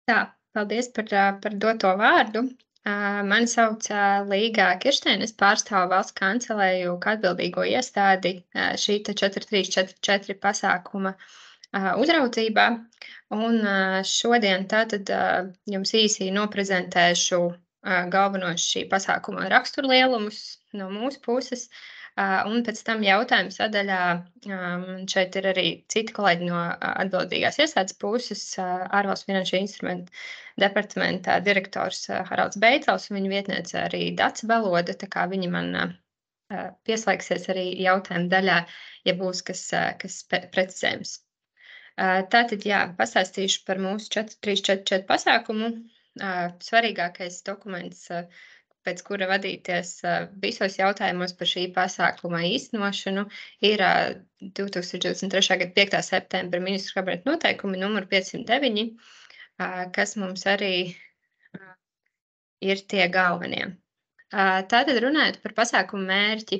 Tā, paldies par doto vārdu. Mani sauc Līga Kirsteina. Es pārstāvu valsts kancelēju kā atbildīgo iestādi šī 4344 pasākuma uzraudzībā. Un šodien tātad jums īsi noprezentēšu galvenos šī pasākuma raksturlielumus no mūsu puses. Un pēc tam jautājumu sadaļā šeit ir arī citi kolēģi no atbildīgās iestādes puses, ārvalstu finanšu instrumentu departamentā direktors Haralds Beicels un viņa vietniece arī Dace Baloda, tā kā viņi man pieslēgsies arī jautājumu daļā, ja būs kas precizējums. Tātad, jā, pastāstīšu par mūsu 4344 pasākumu. Svarīgākais dokuments, pēc kura vadīties visos jautājumos par šī pasākuma īstenošanu, ir 2023. gada 5. septembra ministru kabineta noteikumi numur 509, kas mums arī ir tie galvenie. Tātad runājot par pasākumu mērķi.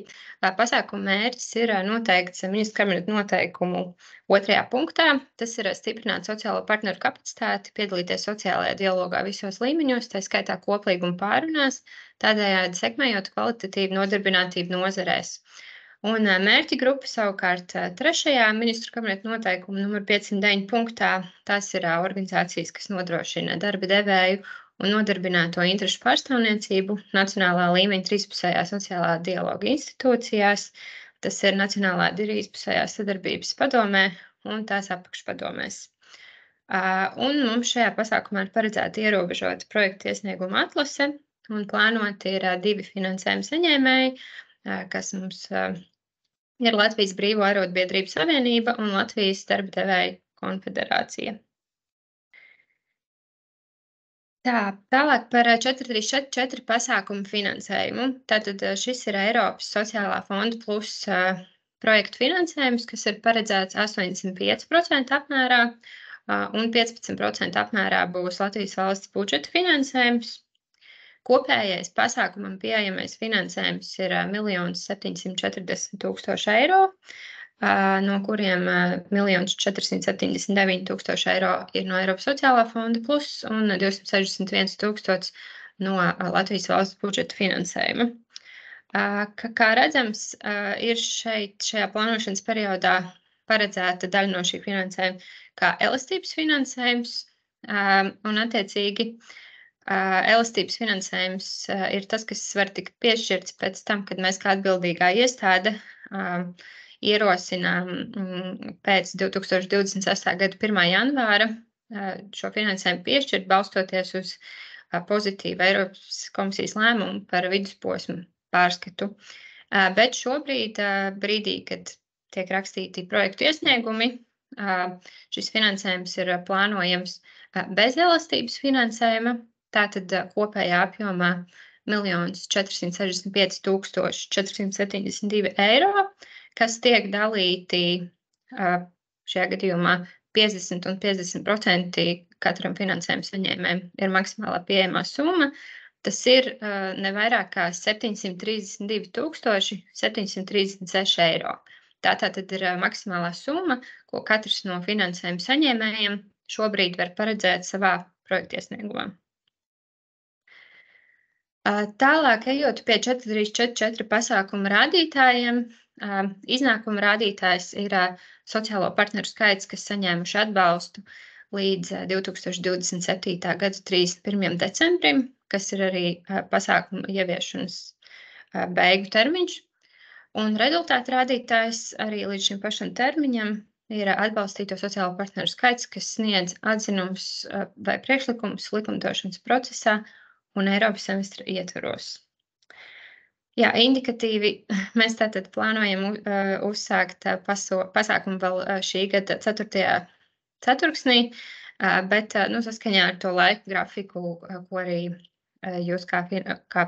Pasākumu mērķis ir noteikts ministru kabineta noteikumu 2. punktā. Tas ir stiprināt sociālo partneru kapacitāti, piedalīties sociālajā dialogā visos līmeņos, tā skaitā koplīguma pārunās, tādējādi sekmējot kvalitatīvu nodarbinātību nozarēs. Un mērķi grupa savukārt 3. ministru kabineta noteikumu numur 509 punktā. Tas ir organizācijas, kas nodrošina darba devēju un nodarbināto interešu pārstāvniecību nacionālā līmeņa trīspusējā sociālā dialoga institūcijās. Tas ir Nacionālā trīspusējā sadarbības padomē un tās apakšpadomēs. Un mums šajā pasākumā ir paredzēta ierobežota projektu iesnieguma atlase un plānoti ir 2 finansējuma saņēmēji, kas mums ir Latvijas Brīvo arotbiedrību savienība un Latvijas darba devēju konfederācija. Tālāk par 4344 pasākumu finansējumu. Tātad šis ir Eiropas sociālā fonda plus projektu finansējums, kas ir paredzēts 85% apmērā un 15% apmērā būs Latvijas valsts budžeta finansējums. Kopējais pasākumam pieejamais finansējums ir 1 740 000 eiro, no kuriem 1 479 000 eiro ir no Eiropas sociālā fonda plus un 261 000 no Latvijas valsts budžeta finansējuma. Kā redzams, ir šajā plānošanas periodā paredzēta daļa no šī finansējuma kā elastības finansējums, un attiecīgi elastības finansējums ir tas, kas var tikt piešķirts pēc tam, kad mēs kā atbildīgā iestāde ierosinām pēc 2026. gada 1. janvāra šo finansējumu piešķirt, balstoties uz pozitīvu Eiropas komisijas lēmumu par vidusposmu pārskatu. Bet šobrīd, brīdī, kad tiek rakstīti projektu iesniegumi, šis finansējums ir plānojams bez elastības finansējuma, tātad kopējā apjomā 1 465 472 eiro, kas tiek dalīti šajā gadījumā 50 un 50% katram finansējuma saņēmējam ir maksimālā pieejamā summa. Tas ir ne vairāk kā 732 736 eiro. Tā tad ir maksimālā summa, ko katrs no finansējuma saņēmējiem šobrīd var paredzēt savā projekta iesniegumā. Tālāk ejot pie 4344 pasākuma rādītājiem, iznākuma rādītājs ir sociālo partneru skaits, kas saņēmuši atbalstu līdz 2027. gada 31. decembrim, kas ir arī pasākuma ieviešanas beigu termiņš. Un rezultātu rādītājs arī līdz šim pašam termiņam ir atbalstīto sociālo partneru skaits, kas sniedz atzinums vai priekšlikumus likumdošanas procesā un Eiropas semestra ietvaros. Jā, indikatīvi mēs tātad plānojam uzsākt pasākumu vēl šī gada 4. ceturksnī, bet saskaņā ar to laika grafiku, ko arī jūs kā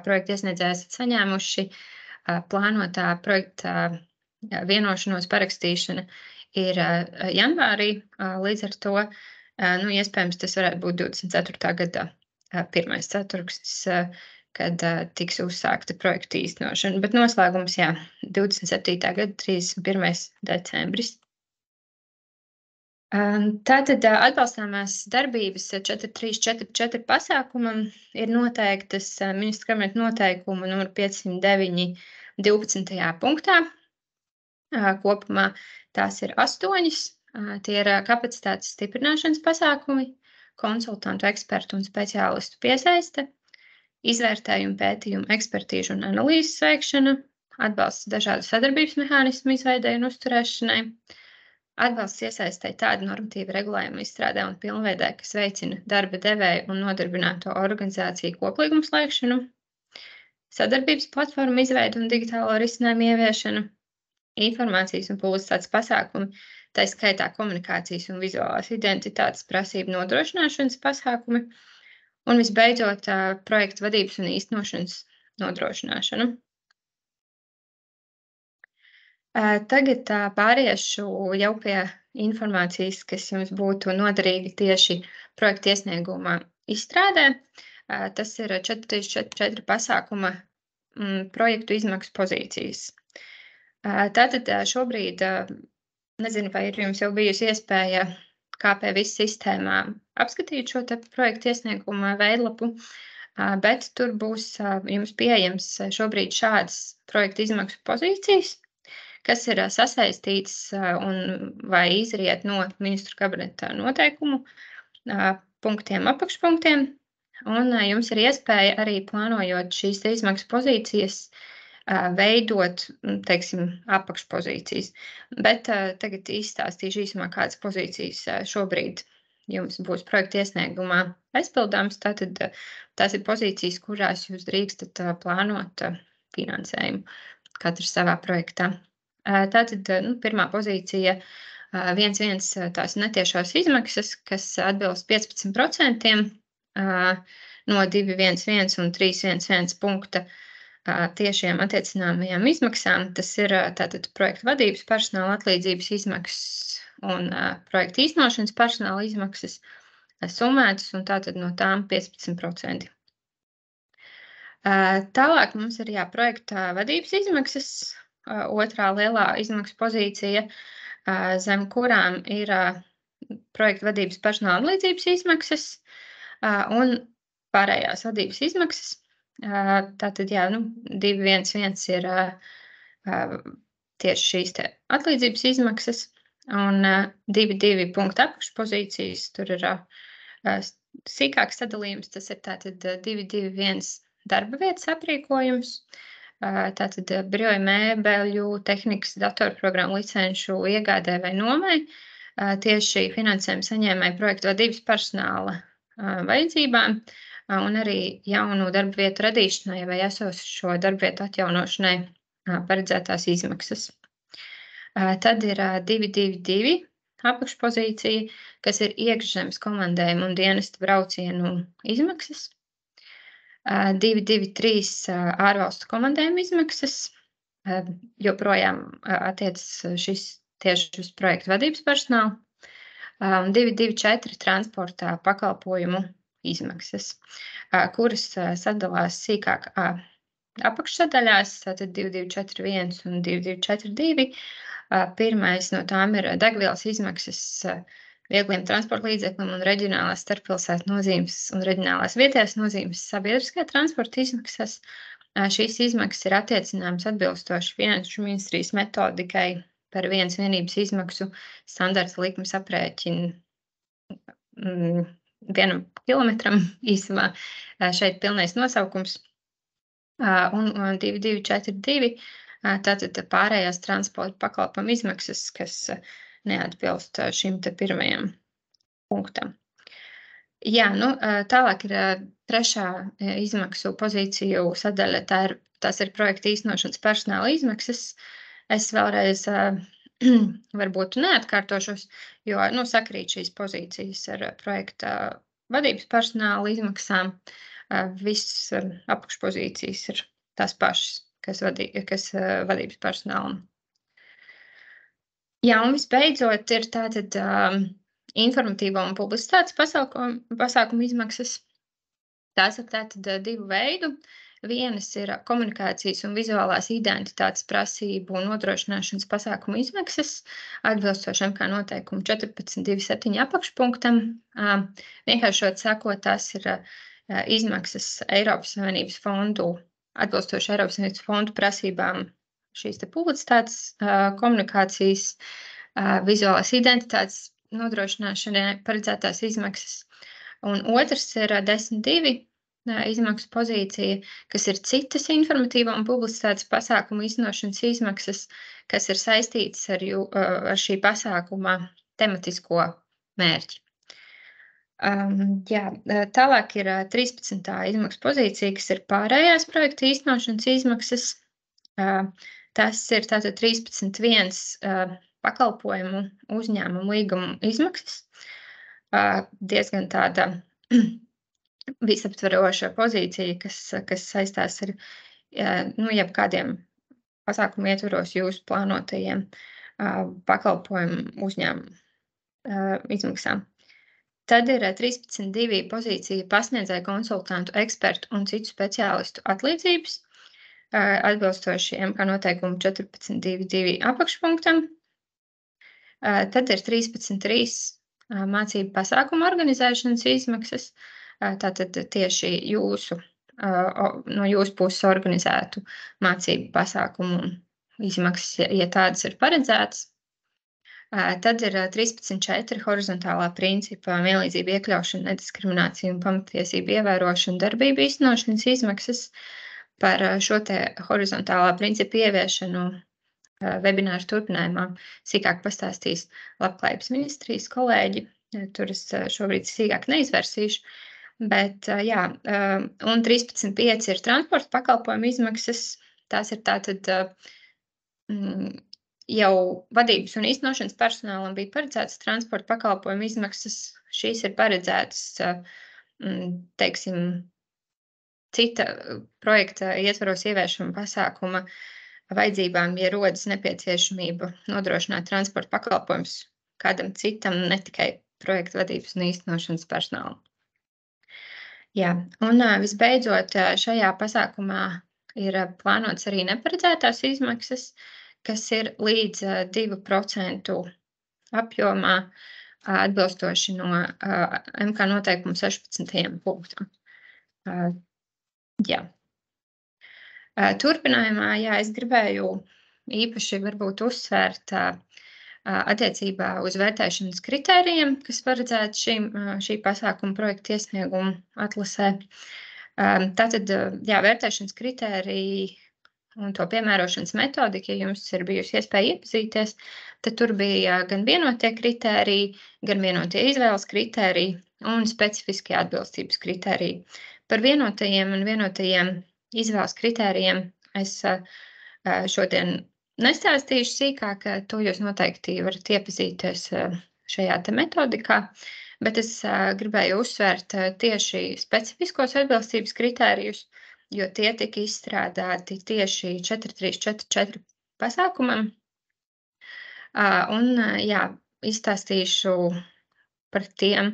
projekta iesniedzēji esat saņēmuši, plānotā projekta vienošanos parakstīšana ir janvārī, līdz ar to, iespējams, tas varētu būt 24. gada 1. ceturksnis, kad tiks uzsākta projekta īstenošana, bet noslēgums, 27. gada 31. decembris. Tātad atbalstāmās darbības 4344 pasākumam ir noteiktas Ministra kabineta noteikuma numur 509 12. punktā. Kopumā tās ir 8. Tie ir kapacitātes stiprināšanas pasākumi, konsultantu, ekspertu un speciālistu piesaiste, izvērtējumu, pētījumu, ekspertīžu un analīzes veikšana, atbalsts dažādu sadarbības mehānismu izveidei un uzturēšanai, atbalsts iesaistei tādu normatīvu regulējumu izstrādē un pilnveidē, kas veicina darba devēju un nodarbināto organizāciju koplīgumu slēgšanu, sadarbības platformu izveidu un digitālo risinājumu ieviešanu, informācijas un publicitātes pasākumi, tā skaitā komunikācijas un vizuālās identitātes prasību nodrošināšanas pasākumi, un visbeidzot projektu vadības un īstenošanas nodrošināšanu. Tagad pāriešu jau pie informācijas, kas jums būtu noderīga tieši projekta iesnieguma izstrādē. Tas ir 4344 pasākuma projektu izmaksu pozīcijas. Tātad šobrīd, nezinu, vai ir jums jau bijusi iespēja KPVIS sistēmā apskatīt šo te projektu iesnieguma veidlapu, bet tur būs jums pieejams šobrīd šādas projektu izmaksu pozīcijas, kas ir sasaistīts un vai izriet no Ministru kabineta noteikumu punktiem, apakšpunktiem, un jums ir iespēja arī plānojot šīs izmaksu pozīcijas veidot, teiksim, apakšpozīcijas. Bet tagad izstāstīšu īsumā, kādas pozīcijas šobrīd jums būs projekta iesniegumā aizpildāms. Tātad tās ir pozīcijas, kurās jūs drīkstat plānot finansējumu katrs savā projektā. Tātad pirmā pozīcija 1.1 tās netiešās izmaksas, kas atbilst 15% no 2.1.1 un 3.1.1 punkta tiešiem attiecināmajām izmaksām. Tas ir tātad projekta vadības personāla atlīdzības izmaksas un projekta īstenošanas personāla izmaksas summētas, un tātad no tām 15%. Tālāk mums ir projekta vadības izmaksas, otrā lielā izmaksu pozīcija, zem kurām ir projekta vadības personāla atlīdzības izmaksas un pārējās vadības izmaksas. Tātad, 2.1.1 ir tieši šīs te atlīdzības izmaksas, un 2.2 punktu apakšpozīcijas, tur ir sīkāks sadalījums, tas ir tātad 2.2.1 darba vietas aprīkojums, tātad biroja mēbeļu, tehnikas, datorprogrammu licenšu iegādē vai nomai, tieši finansējuma saņēmēju projektu vadības personāla vajadzībām, un arī jaunu darba vietu radīšanai vai esošo darba vietu atjaunošanai paredzētās izmaksas. Tad ir 2.2.2 apakšpozīcija, kas ir iekšzemes komandējumu un dienestu braucienu izmaksas. 2.2.3 ārvalstu komandējumu izmaksas, joprojām attiecas šis tieši uz projektu vadības personālu. 2.2.4 transportā pakalpojumu izmaksas, kuras sadalās sīkāk apakšsadaļās, tātad 2.2.4.1 un 2.2.4.2. Pirmais no tām ir degvielas izmaksas viegliem transporta līdzeklim un reģionālās starppilsētu nozīmes un reģionālās vietējās nozīmes sabiedriskajā transporta izmaksas. Šīs izmaksas ir attiecināmas atbilstoši Finanšu ministrijas metodikai par vienas vienības izmaksu standarta likmes aprēķinu 1 kilometram īsumā. Šeit pilnais nosaukums. Un 2.2.4.2, tātad pārējās transporta pakalpojumu izmaksas, kas neatbilst šim te pirmajam punktam. Tālāk ir trešā izmaksu pozīciju sadaļa, tās ir projekta īstenošanas personāla izmaksas. Es vēlreiz varbūt neatkārtošos, jo sakrīt šīs pozīcijas ar projekta vadības personāla izmaksām. Visas apakšpozīcijas ir tās pašas, kas vadības personālam. Un visbeidzot ir tātad informatīvo un publicitātes pasākumu izmaksas. Tās ir tātad divu veidu. Vienas ir komunikācijas un vizuālās identitātes prasību un nodrošināšanas pasākumu izmaksas, atbilstoši MK noteikumu 14.2.7 apakšpunktam. Vienkāršot sakot, tās ir izmaksas Eiropas Savienības fondu, atbilstoši Eiropas Savienības fondu prasībām šīs te publicitātes, komunikācijas, vizuālās identitātes nodrošināšanai paredzētās izmaksas. Un otrs ir 10.2 izmaksu pozīcija, kas ir citas informatīvo un publicitātes pasākumu īstenošanas izmaksas, kas ir saistītas ar šī pasākuma tematisko mērķi. Tālāk ir 13. izmaksu pozīcija, kas ir pārējās projekta īstenošanas izmaksas. Tas ir tātad 13.1 pakalpojumu uzņēmumu līgumu izmaksas. Diezgan tāda visaptveroša pozīcija, kas saistās ar jebkādiem pasākumu ietvaros jūsu plānotajiem pakalpojumu uzņēmumu izmaksām. Tad ir 13.2 pozīcija pasniedzēju, konsultantu, ekspertu un citu speciālistu atlīdzības, atbilstoši MK noteikumu 14.2.2 apakšpunktam. Tad ir 13.3 mācību pasākumu organizēšanas izmaksas, tātad tieši no jūsu puses organizētu mācību pasākumu izmaksas, ja tādas ir paredzētas. Tad ir 13.4 horizontālā principa vienlīdzība, iekļaušana, nediskriminācija un pamatiesību ievērošana darbību īstenošanas izmaksas. Par šo te horizontālā principu ieviešanu webināru turpinājumā sīkāk pastāstīs Labklājības ministrijas kolēģi. Tur es šobrīd sīkāk neizvērsīšu, bet un 13.5 ir transporta pakalpojumu izmaksas. Tās ir tātad jau vadības un īstenošanas personālam bija paredzētas transporta pakalpojumu izmaksas. Šīs ir paredzētas, teiksim, cita projekta ietvaros ieviešama pasākuma vajadzībām, ja rodas nepieciešamība nodrošināt transporta pakalpojumus kādam citam, ne tikai projekta vadības un īstenošanas personālam. Un visbeidzot, šajā pasākumā ir plānots arī neparedzētās izmaksas, kas ir līdz 2% apjomā, atbilstoši no MK noteikumu 16. punktam. Turpinājumā, es gribēju īpaši varbūt uzsvērt attiecībā uz vērtēšanas kritērijiem, kas paredzēti šī pasākuma projekta iesniegumu atlasē. Tātad, vērtēšanas kritēriji un to piemērošanas metodika, ja jums ir bijusi iespēja iepazīties, tad tur bija gan vienotie kritēriji, gan vienotie izvēles kritēriji un specifiskie atbilstības kritēriji. Par vienotajiem un vienotajiem izvēles kritērijiem es šodien nestāstīšu sīkāk, to jūs noteikti varat iepazīties šajā te metodikā, bet es gribēju uzsvērt tieši specifiskos atbilstības kritērijus, jo tie tika izstrādāti tieši 4.3.4.4 pasākumam. Izstāstīšu par tiem,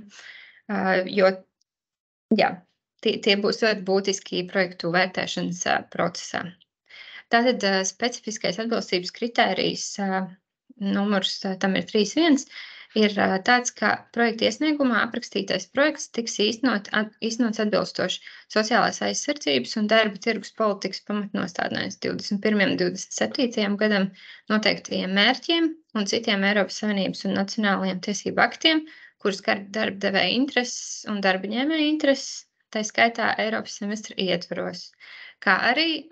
jo tie būs ļoti būtiski projektu vērtēšanas procesā. Tātad specifiskais atbilstības kritērijs numurs tam ir 3.1, ir tāds, ka projekta iesniegumā aprakstītais projekts tiks īstenots atbilstoši sociālās aizsardzības un darba tirgus politikas pamatnostādnēs 21. un 27. gadam noteiktajiem mērķiem un citiem Eiropas Savienības un nacionālajiem tiesību aktiem, kurus skar darba devēja intereses un darba ņēmēja intereses, tā skaitā Eiropas semestra ietvaros, kā arī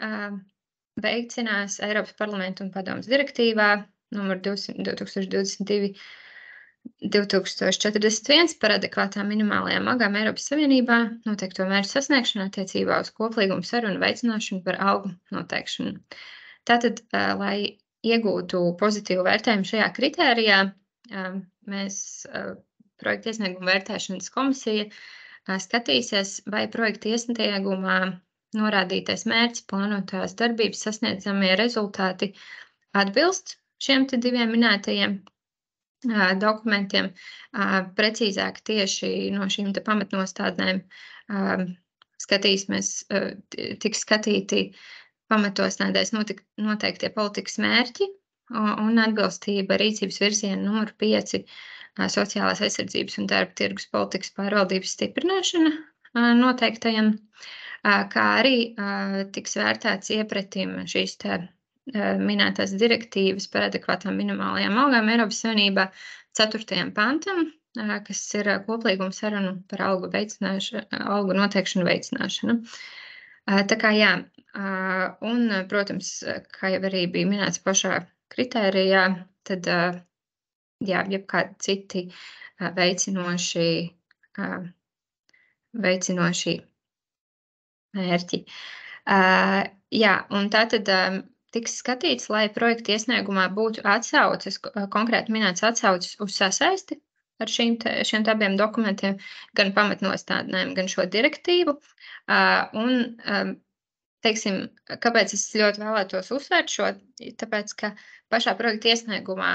veicinās Eiropas parlamenta un padomes direktīvā numur 2022/2041 par adekvātām minimālajām algām Eiropas Savienībā noteikto mērķu sasniegšanu attiecībā uz koplīgumu sarunu veicināšanu par algu noteikšanu. Tātad, lai iegūtu pozitīvu vērtējumu šajā kritērijā, mēs projekta iesnieguma vērtēšanas komisija skatīsies, vai projekta iesniegumā norādītais mērķis, plānotās darbības, sasniedzamie rezultāti atbilst šiem te diviem minētajiem dokumentiem, precīzāk tieši no šīm te pamatnostādnēm skatīsimies, tiks skatīti pamatostādēs noteiktie politikas mērķi un atbilstība rīcības virziena numur 5 sociālās aizsardzības un darba tirgus politikas pārvaldības stiprināšana noteiktajam, kā arī tiks vērtēts iepratim šīs minētās direktīvas par adekvātām minimālajām algām Eiropas Savienībā 4. pantam, kas ir koplīguma sarunu par algu noteikšanu veicināšanu. Tā kā jā, un, protams, kā jau arī bija minēts pašā kritērijā, tad jā, jebkādi citi veicinoši mērķi. Jā, un tātad tiks skatīts, lai projekta iesniegumā būtu atsauces, konkrēti minēts atsauces uz sasaisti ar šiem abiem dokumentiem, gan pamatnostādnēm, gan šo direktīvu. Un, teiksim, kāpēc es ļoti vēlētos uzsvērt šo, tāpēc, ka pašā projekta iesniegumā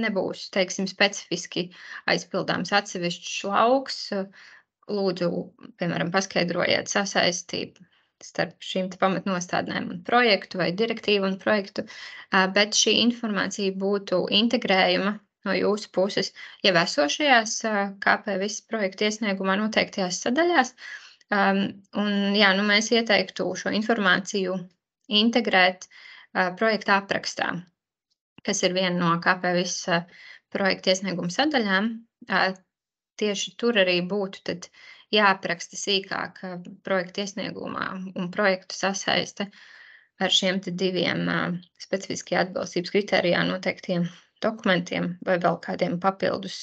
nebūs, teiksim, specifiski aizpildāms atsevišķs lauks. Lūdzu, piemēram, paskaidrojiet sasaistību starp šīm pamatnostādnēm un projektu vai direktīvu un projektu, bet šī informācija būtu integrējama no jūsu puses jau esošajās KP viss projekta iesniegumā noteiktajās sadaļās. Un, jā, mēs ieteiktu šo informāciju integrēt projekta aprakstā, kas ir viena no KP viss projekta iesnieguma sadaļām. Tieši tur arī būtu tad jāapraksta sīkāk projekta iesniegumā un projektu sasaiste ar šiem diviem specifiski atbilstības kritērijā noteiktiem dokumentiem vai vēl kādiem papildus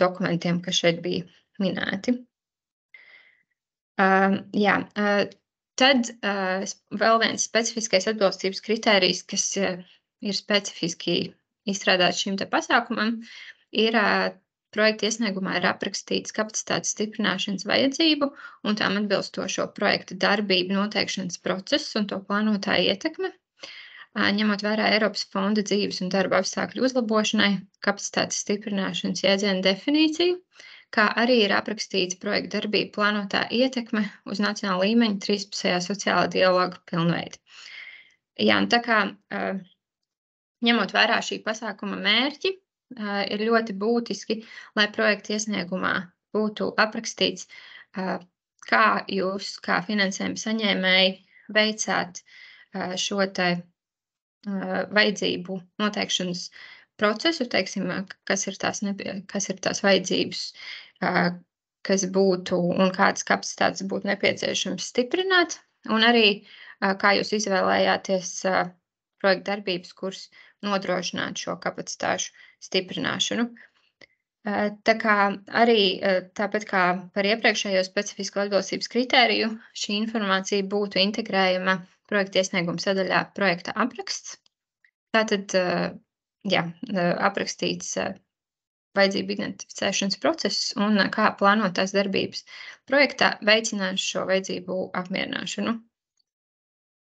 dokumentiem, kas šeit bija minēti. Jā, tad vēl viens specifiskais atbilstības kritērijs, kas ir specifiski izstrādāts šim pasākumam, ir projekta iesniegumā ir aprakstīts kapacitātes stiprināšanas vajadzību un tām atbilstošo projekta darbību noteikšanas procesu un to plānotāju ietekme, ņemot vērā Eiropas fonda dzīves un darba apstākļu uzlabošanai, kapacitātes stiprināšanas jēdziena definīciju, kā arī ir aprakstīts projekta darbību plānotā ietekme uz nacionāla līmeņa trīspusējā sociālā dialoga pilnveidi. Jā, un tā kā ņemot vērā šī pasākuma mērķi, ir ļoti būtiski, lai projekta iesniegumā būtu aprakstīts, kā jūs, kā finansējuma saņēmēji, veicāt šo vajadzību noteikšanas procesu, teiksim, kas ir tās vajadzības, kas būtu un kādas kapacitātes būtu nepieciešams stiprināt, un arī kā jūs izvēlējāties projekta darbības, kuras nodrošināt šo kapacitāšu stiprināšanu. Tā kā arī tāpat kā par iepriekšējo specifisko atbilstības kritēriju, šī informācija būtu integrējama projekta iesnieguma sadaļā projekta apraksts. Tātad, jā, aprakstīts vajadzību identificēšanas process un kā plānotās darbības projektā veicinās šo vajadzību apmierināšanu.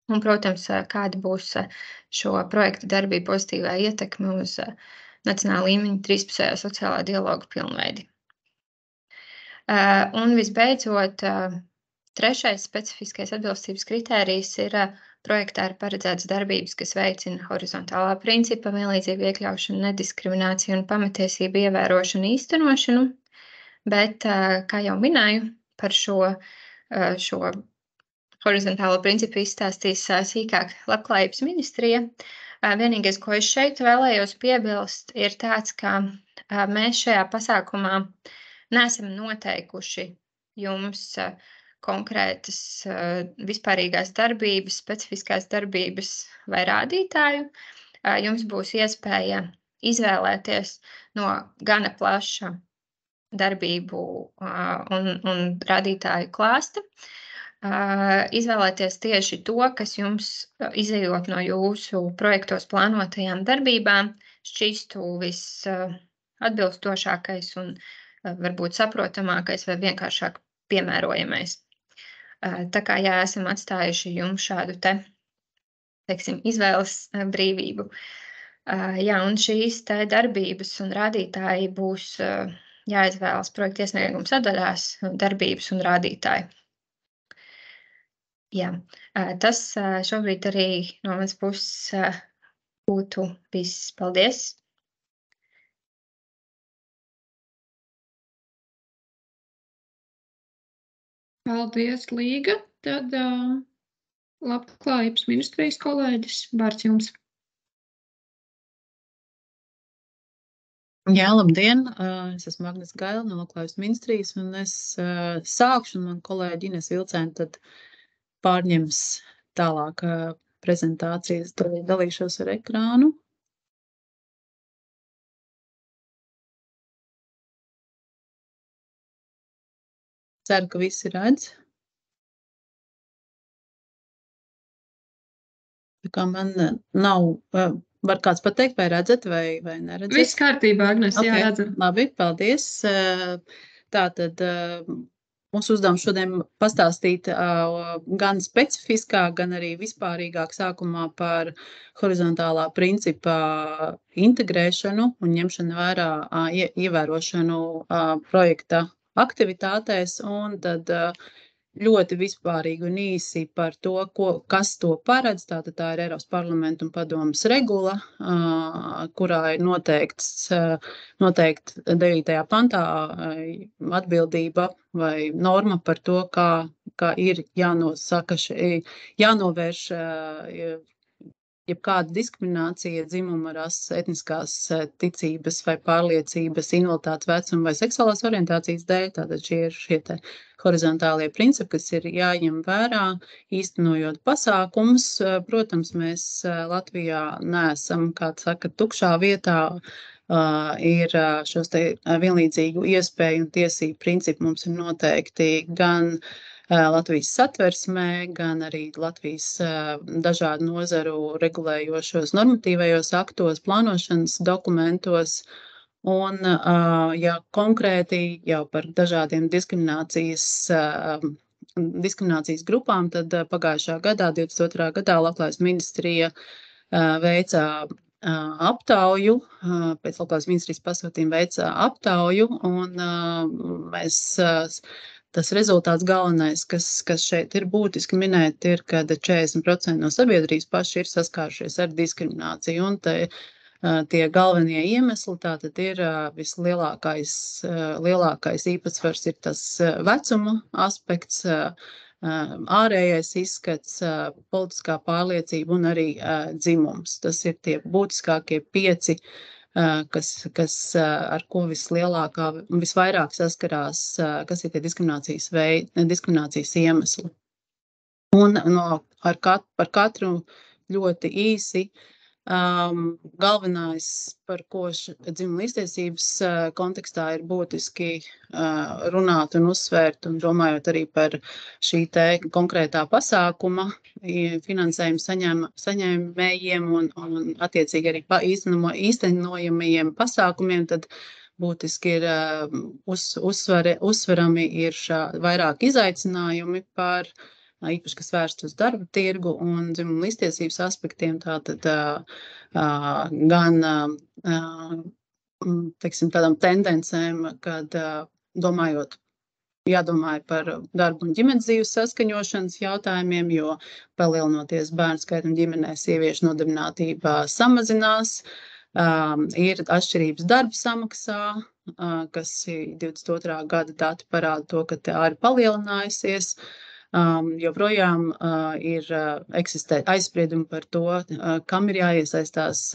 Un, protams, kāda būs šo projekta darbību pozitīvā ietekme uz nacionāla līmeņa trīspusējā sociālā dialoga pilnveidi. Un visbeidzot, trešais specifiskais atbilstības kritērijs ir projektā ir paredzētas darbības, kas veicina horizontālā principa, vienlīdzīgu iekļaušanu, nediskrimināciju un pamatiesību ievērošanu īstenošanu, bet, kā jau minēju, par šo horizontālo principu izstāstīs sīkāk Labklājības ministrija. Vienīgais, ko es šeit vēlējos piebilst, ir tāds, ka mēs šajā pasākumā neesam noteikuši jums konkrētas vispārīgās darbības, specifiskās darbības vai rādītāju. Jums būs iespēja izvēlēties no gana plaša darbību un rādītāju klāsta. Izvēlēties tieši to, kas jums, izejot no jūsu projektos plānotajām darbībām, šķistu visatbilstošākais un varbūt saprotamākais vai vienkāršāk piemērojamais. Tā kā jā, esam atstājuši jums šādu teiksim, izvēles brīvību. Jā, un šīs darbības un rādītāji būs jāizvēlas projekta iesnieguma sadaļās, darbības un rādītāji. Jā, tas šobrīd arī no manas puses būtu viss. Paldies! Paldies, Līga. Tad Labklājības ministrijas kolēģis, vārds jums. Jā, labdien! Es esmu Agnes Gaila no Labklājības ministrijas, un es sākšu, un man kolēģi Ines Vilcēna tad pārņems tālāk prezentācijas. Dalīšos ar ekrānu. Ceru, ka visi redz. Tā kā man nav... Var kāds pateikt, vai redzat, vai neredzat? Viss kārtībā, Agnes, okay. Jā, redzam. Labi, paldies. Tātad mūsu uzdevums šodien pastāstīt gan specifiskāk, gan arī vispārīgāk sākumā par horizontālā principa integrēšanu un ņemšanu vērā, ievērošanu projekta aktivitātēs, un tad ļoti vispārīgi un īsi par to, kas to paredz. Tātad tā ir Eiropas parlamenta un padomes regula, kurā ir noteikta 9. pantā atbildība vai norma par to, kā ir jānovērš jebkāda diskriminācija dzimuma, rases, etniskās ticības vai pārliecības, invaliditātes, vecuma vai seksuālās orientācijas dēļ. Tātad šie ir šie te horizontālie principi, kas ir jāņem vērā, īstenojot pasākumus. Protams, mēs Latvijā neesam, kā saka, tukšā vietā. Ir šos te vienlīdzīgu iespēju un tiesību principi mums ir noteikti gan Latvijas satversmē, gan arī Latvijas dažādu nozaru regulējošos normatīvajos aktos, plānošanas dokumentos. Un, ja konkrēti jau par dažādiem diskriminācijas grupām, tad pagājušā gadā, 22. gadā, Labklājības ministrija veica aptauju, pēc Labklājības ministrijas pasūtījuma veica aptauju, un tas rezultāts galvenais, kas šeit ir būtiski minēt, ir, ka 40% no sabiedrības paši ir saskārušies ar diskrimināciju, un tie galvenie iemesli tātad ir lielākais īpatsvars ir tas vecuma aspekts, ārējais izskats, politiskā pārliecība un arī dzimums. Tas ir tie būtiskākie 5, ar ko visvairāk saskarās, kas ir tie diskriminācijas iemesli. Un par katru ļoti īsi galvenais, par ko dzimuma līdztiesības kontekstā ir būtiski runāt un uzsvērt, un domājot arī par šī te konkrētā pasākuma finansējuma saņēmējiem un attiecīgi arī īstenojamajiem pasākumiem, tad būtiski ir uzsverami ir vairāk izaicinājumi par īpaši, kas vērsts uz darba tirgu un dzimuma līdztiesības aspektiem, tātad gan, teiksim, tādām tendencēm, kad jādomā par darbu un ģimenes dzīves saskaņošanas jautājumiem, jo palielinoties bērnu skaitam ģimenē, sieviešu nodarbinātība samazinās, ir atšķirības darba samaksā, kas 22. gada dati parāda to, ka tā ir palielinājusies. Joprojām eksistē aizspriedumi par to, kam ir jāiesaistās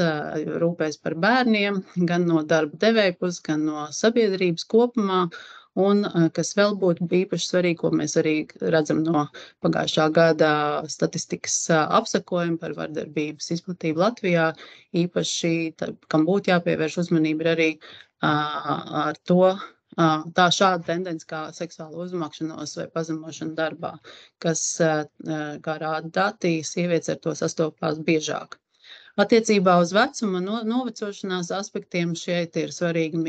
rūpēs par bērniem, gan no darba devēja puses, gan no sabiedrības kopumā. Un kas vēl būtu īpaši svarīgi, ko mēs arī redzam no pagājušā gada statistikas apsakojuma par vardarbības izplatību Latvijā, īpaši, kam būtu jāpievērš uzmanība, ir arī ar to, šāda tendence kā seksuāla uzmakšanos vai pazemošana darbā, kas, kā rāda dati, sievietes ar to sastopās biežāk. Attiecībā uz vecuma novecošanās aspektiem šeit ir svarīgi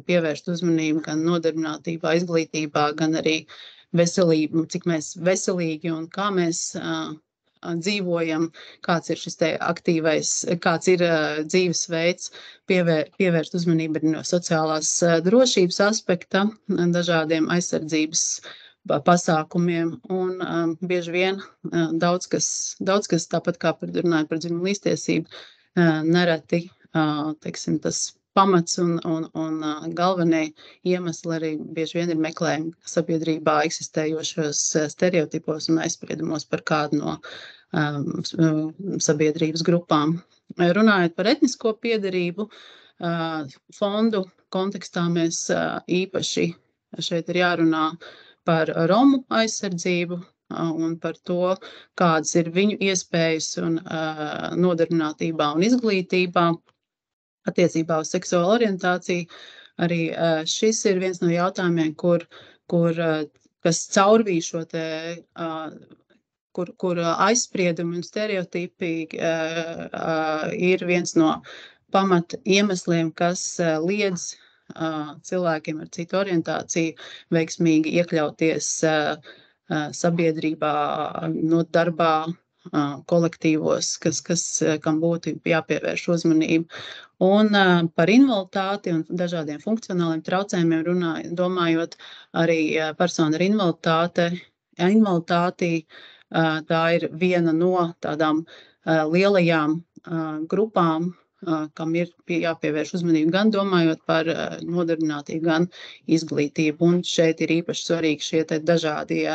pievērst uzmanību gan nodarbinātībā, izglītībā, gan arī veselību, cik mēs veselīgi un kā mēs dzīvojam, kāds ir šis te aktīvais, kāds ir dzīvesveids, pievērst uzmanību arī no sociālās drošības aspekta, dažādiem aizsardzības pasākumiem, un bieži vien daudz kas tāpat kā runājot par dzimumu līdztiesību, nereti, teiksim, tas pamats un galvenie iemesli arī bieži vien ir meklējumi sabiedrībā eksistējošos stereotipos un aizspriedumos par kādu no sabiedrības grupām. Runājot par etnisko piederību, fondu kontekstā mēs īpaši šeit ir jārunā par Romu aizsardzību un par to, kādas ir viņu iespējas un nodarbinātībā un izglītībā attiecībā uz seksuālu orientāciju. Arī šis ir viens no jautājumiem, kas caurvīja šo te, kur aizspriedumi un stereotipi ir viens no pamata iemesliem, kas liedz cilvēkiem ar citu orientāciju veiksmīgi iekļauties sabiedrībā, no darbā, kolektīvos, kam būtu jāpievērš uzmanība. Un par invaliditāti un dažādiem funkcionāliem traucējumiem domājot, arī persona ar invaliditāti, tā ir viena no tādām lielajām grupām, kam ir jāpievērš uzmanība gan domājot par nodarbinātību, gan izglītību. Un šeit ir īpaši svarīgi šie te dažādie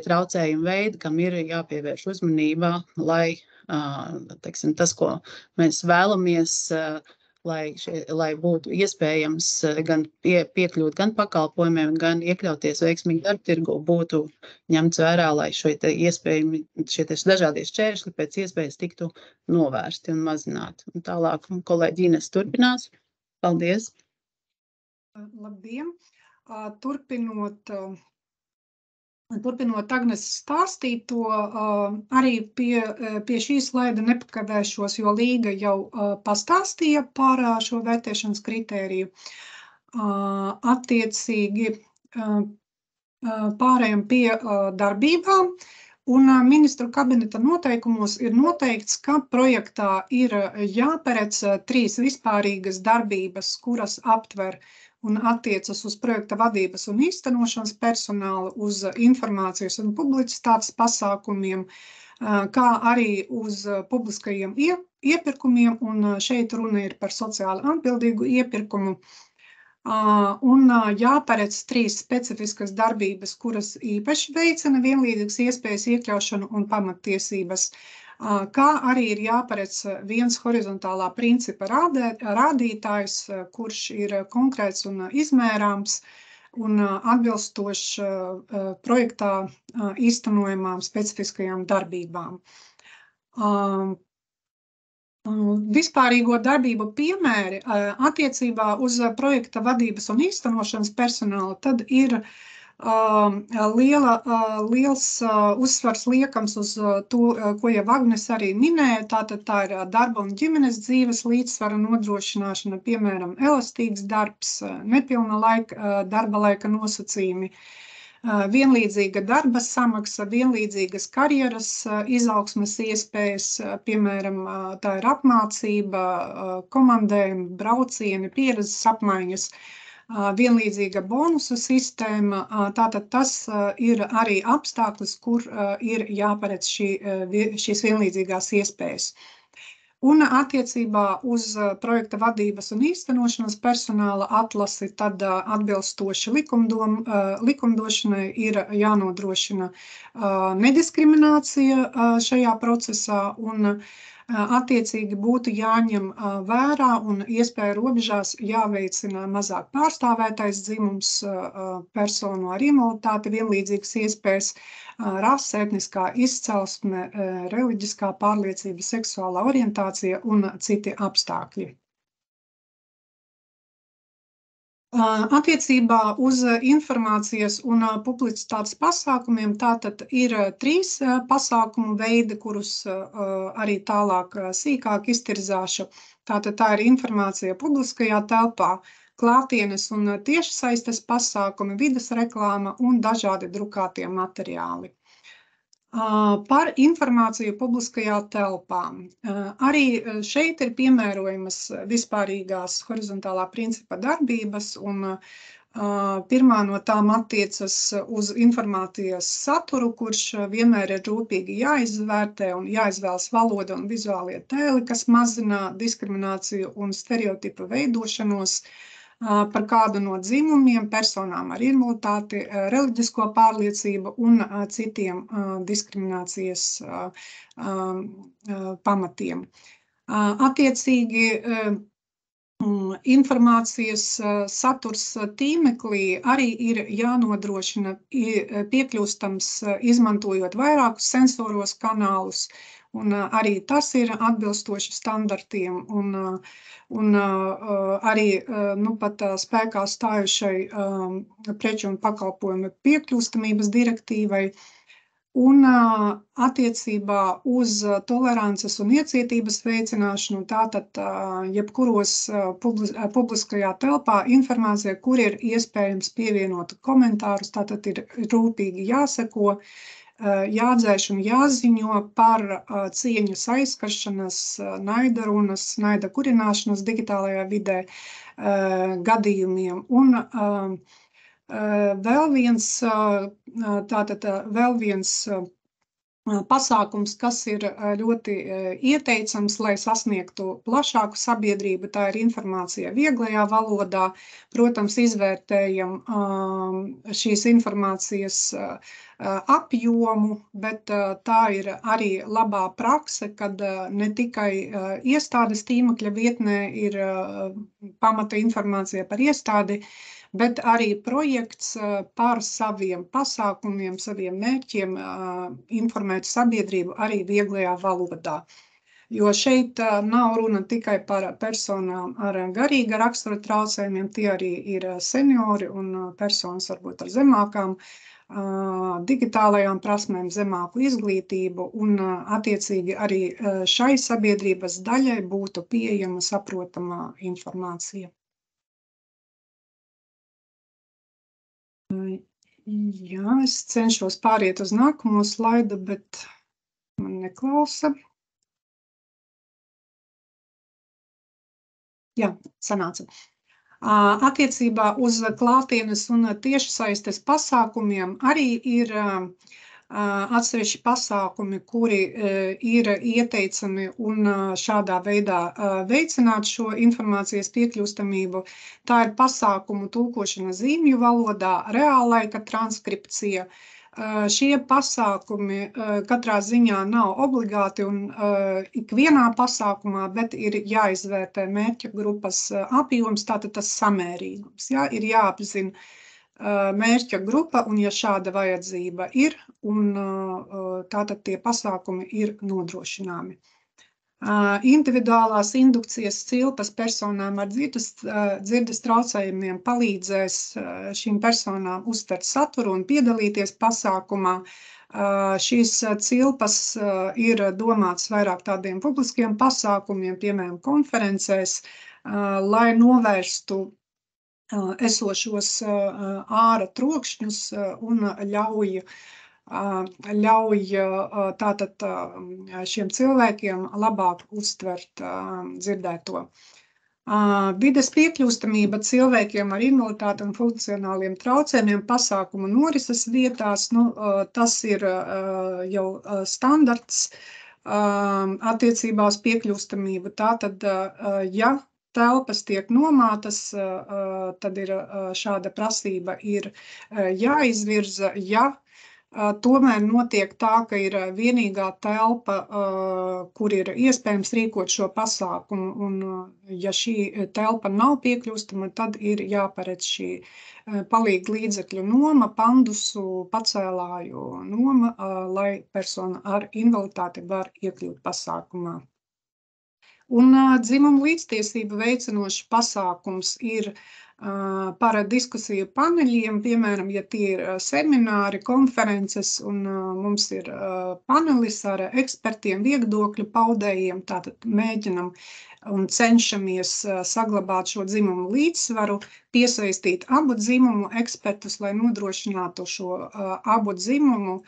traucējumu veidi, kam ir jāpievērš uzmanībā, lai, teiksim, tas, ko mēs vēlamies, lai būtu iespējams gan piekļūt gan pakalpojumiem, gan iekļauties veiksmīgi darba tirgu, būtu ņemts vērā, lai šie dažādie šķēršļi pēc iespējas tiktu novērsti un mazināti. Un tālāk kolēģi Ines turpinās. Paldies! Labdien! Turpinot Agnes stāstīto, arī pie šī slaida nepakavēšos, jo Līga jau pastāstīja par šo vērtēšanas kritēriju. Attiecīgi pārējām pie darbībām, un ministru kabineta noteikumos ir noteikts, ka projektā ir jāparedz 3 vispārīgas darbības, kuras aptver un attiecas uz projekta vadības un īstenošanas personālu, uz informācijas un publicitātes pasākumiem, kā arī uz publiskajiem iepirkumiem, un šeit runa ir par sociāli atbildīgu iepirkumu. Un jāparedz 3 specifiskas darbības, kuras īpaši veicina vienlīdzīgas iespējas iekļaušanu un pamattiesības, kā arī ir jāparedz viens horizontālā principa rādītājs, kurš ir konkrēts un izmērāms un atbilstošs projektā īstenojamām specifiskajām darbībām. Vispārīgo darbību piemēri attiecībā uz projekta vadības un īstenošanas personālu tad ir liels uzsvars liekams uz to, ko jau Agnes arī minēja, tātad tā ir darba un ģimenes dzīves līdzsvara nodrošināšana, piemēram, elastīgs darbs, nepilna darba laika nosacījumi, vienlīdzīga darba samaksa, vienlīdzīgas karjeras izaugsmes iespējas, piemēram, tā ir apmācība, komandējumi, braucieni, pieredzes apmaiņas, vienlīdzīga bonusu sistēma, tātad tas ir arī apstākļus, kur ir jāparedz šīs vienlīdzīgās iespējas. Un attiecībā uz projekta vadības un īstenošanas personāla atlasi, tad atbilstoši likumdošanai ir jānodrošina nediskriminācija šajā procesā un attiecīgi būtu jāņem vērā un iespēja robežās jāveicina mazāk pārstāvētais dzimums, personu ar invaliditāti, vienlīdzīgas iespējas, rase, etniskā izcelsme, reliģiskā pārliecība, seksuālā orientācija un citi apstākļi. Attiecībā uz informācijas un publicitātes pasākumiem tātad ir 3 pasākumu veidi, kurus arī tālāk sīkāk iztirzāšu. Tātad tā ir informācija publiskajā telpā, klātienes un tiešsaistes pasākumi, vides reklāma un dažādi drukātie materiāli. Par informāciju publiskajā telpā. Arī šeit ir piemērojamas vispārīgās horizontālā principa darbības un Pirmā no tām attiecas uz informācijas saturu, kurš vienmēr ir rūpīgi jāizvērtē un jāizvēlas valoda un vizuālie tēli, kas mazina diskrimināciju un stereotipu veidošanos par kādu no dzimumiem, personām ar invaliditāti, reliģisko pārliecību un citiem diskriminācijas pamatiem. Attiecīgi, informācijas saturs tīmeklī arī ir jānodrošina piekļūstams, izmantojot vairākus sensoros kanālus, un arī tas ir atbilstoši standartiem, un arī pat spēkā stājušai preču un pakalpojumu piekļūstamības direktīvai. Un attiecībā uz tolerances un iecietības veicināšanu, tātad jebkuros publiskajā telpā informācija, kur ir iespējams pievienot komentārus, tātad ir rūpīgi jāseko, jādzēš un jāziņo par cieņas aizskaršanas, naida runas, naida kurināšanas digitālajā vidē gadījumiem. Un vēl viens pasākums, kas ir ļoti ieteicams, lai sasniegtu plašāku sabiedrību, tā ir informācija vieglajā valodā. Protams, izvērtējam šīs informācijas apjomu, bet tā ir arī labā prakse, kad ne tikai iestādes tīmekļa vietnē ir pamata informācija par iestādi, bet arī projekts par saviem pasākumiem, saviem mērķiem informēt sabiedrību arī vieglajā valodā. Jo šeit nav runa tikai par personām ar garīga rakstura traucējumiem, tie arī ir seniori un personas varbūt ar zemākām digitālajām prasmēm, zemāku izglītību, un attiecīgi arī šai sabiedrības daļai būtu pieejama saprotama informācija. Jā, es cenšos pāriet uz nākamo slaidu, bet man neklausa. Jā, sanāca. Attiecībā uz klātienes un tiešsaistes pasākumiem arī ir atsevišķi pasākumi, kuri ir ieteicami un šādā veidā veicināt šo informācijas piekļūstamību. Tā ir pasākumu tulkošana zīmju valodā, reālaika transkripcija. Šie pasākumi katrā ziņā nav obligāti un ikvienā pasākumā, bet ir jāizvērtē mērķa grupas apjoms, tātad tas samērīgums. Jā, ir jāapzina mērķa grupa, un ja šāda vajadzība ir, un tātad tie pasākumi ir nodrošināmi. Individuālās indukcijas cilpas personām ar dzirdes traucējumiem palīdzēs šīm personām uztvert saturu un piedalīties pasākumā. Šīs cilpas ir domātas vairāk tādiem publiskiem pasākumiem, piemēram, konferencēs, lai novērstu esošos āra trokšņus un ļauj tātad šiem cilvēkiem labāk uztvert dzirdēto. Vides piekļūstamība cilvēkiem ar invaliditāti un funkcionāliem traucējumiem pasākumu norises vietās, tas ir jau standarts attiecībā uz piekļūstamību. Tātad, ja telpas tiek nomātas, tad ir šāda prasība ir jāizvirza, ja tomēr notiek tā, ka ir vienīgā telpa, kur ir iespējams rīkot šo pasākumu, un ja šī telpa nav piekļūstama, tad ir jāparedz šī palīga līdzekļu noma, pandusu pacēlāju noma, lai persona ar invaliditāti var iekļūt pasākumā. Un dzimumu līdztiesību veicinošs pasākums ir par diskusiju paneļiem, piemēram, ja tie ir semināri, konferences, un mums ir panelis ar ekspertiem, viedokļu paudējiem, tātad mēģinam un cenšamies saglabāt šo dzimumu līdzsvaru, piesaistīt abu dzimumu ekspertus, lai nodrošinātu šo abu dzimumu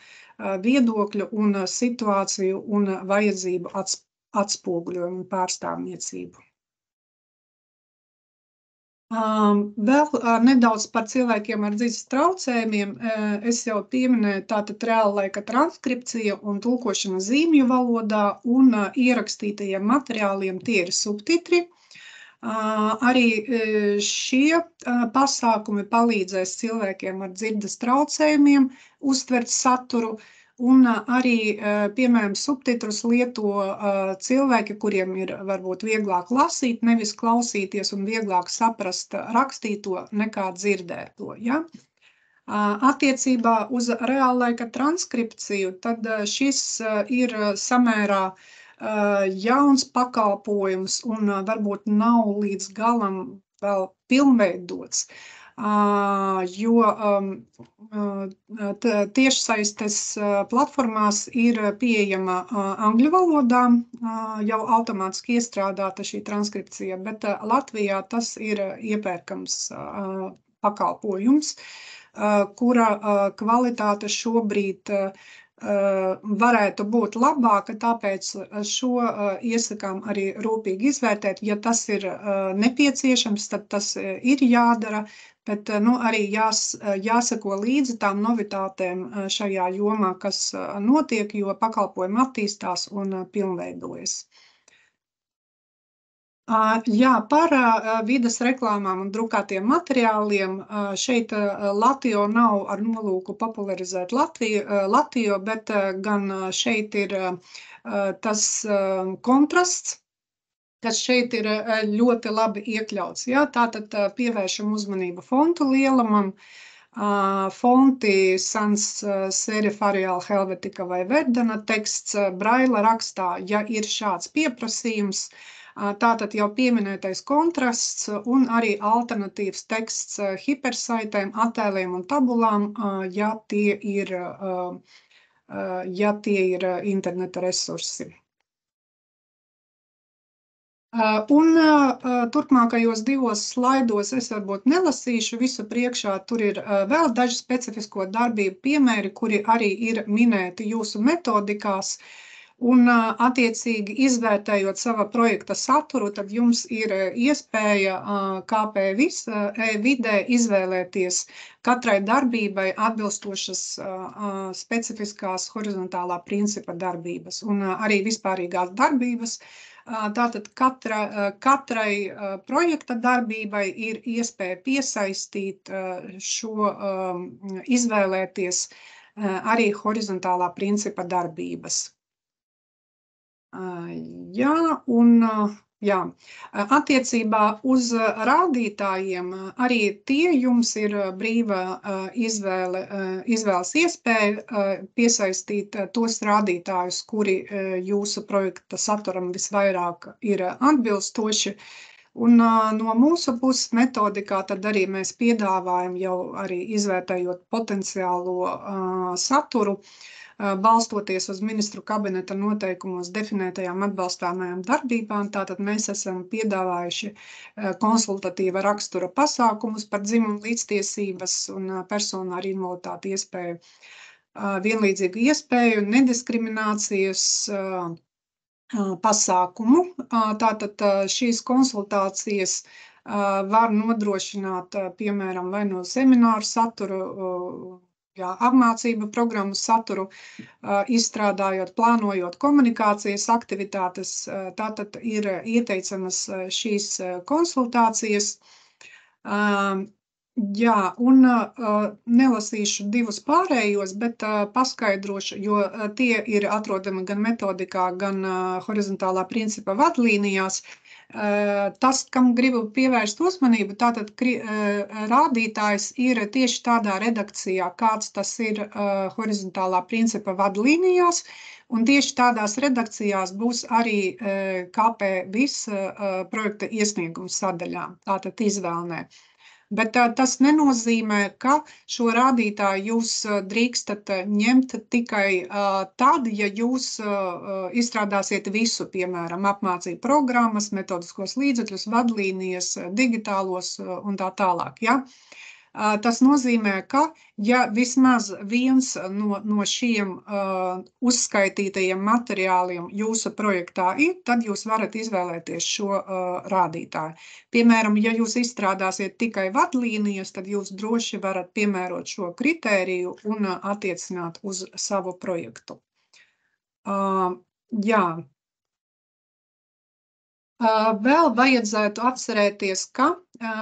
viedokļu un situāciju un vajadzību atspoguļojumu un pārstāvniecību. Vēl nedaudz par cilvēkiem ar dzirdes traucējumiem. Es jau pieminēju tātad reāllaika transkripcija un tulkošana zīmju valodā un ierakstītajiem materiāliem tie ir subtitri. Arī šie pasākumi palīdzēs cilvēkiem ar dzirdes traucējumiem uztvert saturu. Un arī, piemēram, subtitrus lieto cilvēki, kuriem ir varbūt vieglāk lasīt, nevis klausīties un vieglāk saprast rakstīto nekā dzirdēto. Ja? Attiecībā uz reāllaika transkripciju, tad šis ir samērā jauns pakalpojums un varbūt nav līdz galam vēl pilnveidots. Jo tiešsaistes platformās ir pieejama angļu valodā, jau automātiski iestrādāta šī transkripcija, bet Latvijā tas ir iepērkams pakalpojums, kura kvalitāte šobrīd varētu būt labāka, tāpēc šo iesakām arī rūpīgi izvērtēt. Ja tas ir nepieciešams, tad tas ir jādara, bet arī jāsako līdzi tām novitātēm šajā jomā, kas notiek, jo pakalpojumi attīstās un pilnveidojas. Jā, par vides reklāmām un drukātiem materiāliem. Šeit Latio nav ar nolūku popularizēt Latio, bet gan šeit ir tas kontrasts, kas šeit ir ļoti labi iekļauts. Jā, tātad pievēršam uzmanību fontu lielumam. Fonti sans serif Arial Helvetica vai Verdana teksts braila rakstā, ja ir šāds pieprasījums. Tātad jau pieminētais kontrasts un arī alternatīvs teksts hipersaitēm, attēliem un tabulām, ja tie ir interneta resursi. Un turpmākajos 2 slaidos es varbūt nelasīšu visu priekšā, tur ir vēl daži specifisko darbību piemēri, kuri arī ir minēti jūsu metodikās. Un attiecīgi izvērtējot sava projekta saturu, tad jums ir iespēja KP vidē izvēlēties katrai darbībai atbilstošas specifiskās horizontālā principa darbības un arī vispārīgās darbības. Tātad katrai projekta darbībai ir iespēja piesaistīt šo izvēlēties arī horizontālā principa darbības. Attiecībā uz rādītājiem arī tie jums ir brīva izvēles iespēja piesaistīt tos rādītājus, kuri jūsu projekta saturam visvairāk ir atbilstoši. Un no mūsu puses metodikā tad arī mēs piedāvājam jau arī izvērtējot potenciālo saturu, balstoties uz ministru kabineta noteikumos definētajām atbalstāmajām darbībām. Tātad mēs esam piedāvājuši konsultatīva rakstura pasākumus par dzimumu līdztiesības un personu ar invaliditāti iespēju, vienlīdzīgu iespēju, nediskriminācijas pasākumu. Tātad šīs konsultācijas var nodrošināt, piemēram, vai no semināru saturu, apmācību programmu saturu, izstrādājot, plānojot komunikācijas aktivitātes. Tātad ir ieteicamas šīs konsultācijas. Un nelasīšu 2 pārējos, bet paskaidrošu, jo tie ir atrodami gan metodikā, gan horizontālā principa vadlīnijās. Tas, kam gribu pievērst uzmanību, tātad rādītājs ir tieši tādā redakcijā, kāds tas ir horizontālā principa vadlīnijās, un tieši tādās redakcijās būs arī KP projekta iesniegums sadaļā, tātad izvēlnē. Bet tas nenozīmē, ka šo rādītāju jūs drīkstat ņemt tikai tad, ja jūs izstrādāsiet visu, piemēram, apmācību programmas, metodiskos līdzekļus, vadlīnijas, digitālos un tā tālāk. Ja? Tas nozīmē, ka ja vismaz viens no šiem uzskaitītajiem materiāliem jūsu projektā ir, tad jūs varat izvēlēties šo rādītāju. Piemēram, ja jūs izstrādāsiet tikai vadlīnijas, tad jūs droši varat piemērot šo kritēriju un attiecināt uz savu projektu. Jā. Vēl vajadzētu atcerēties, ka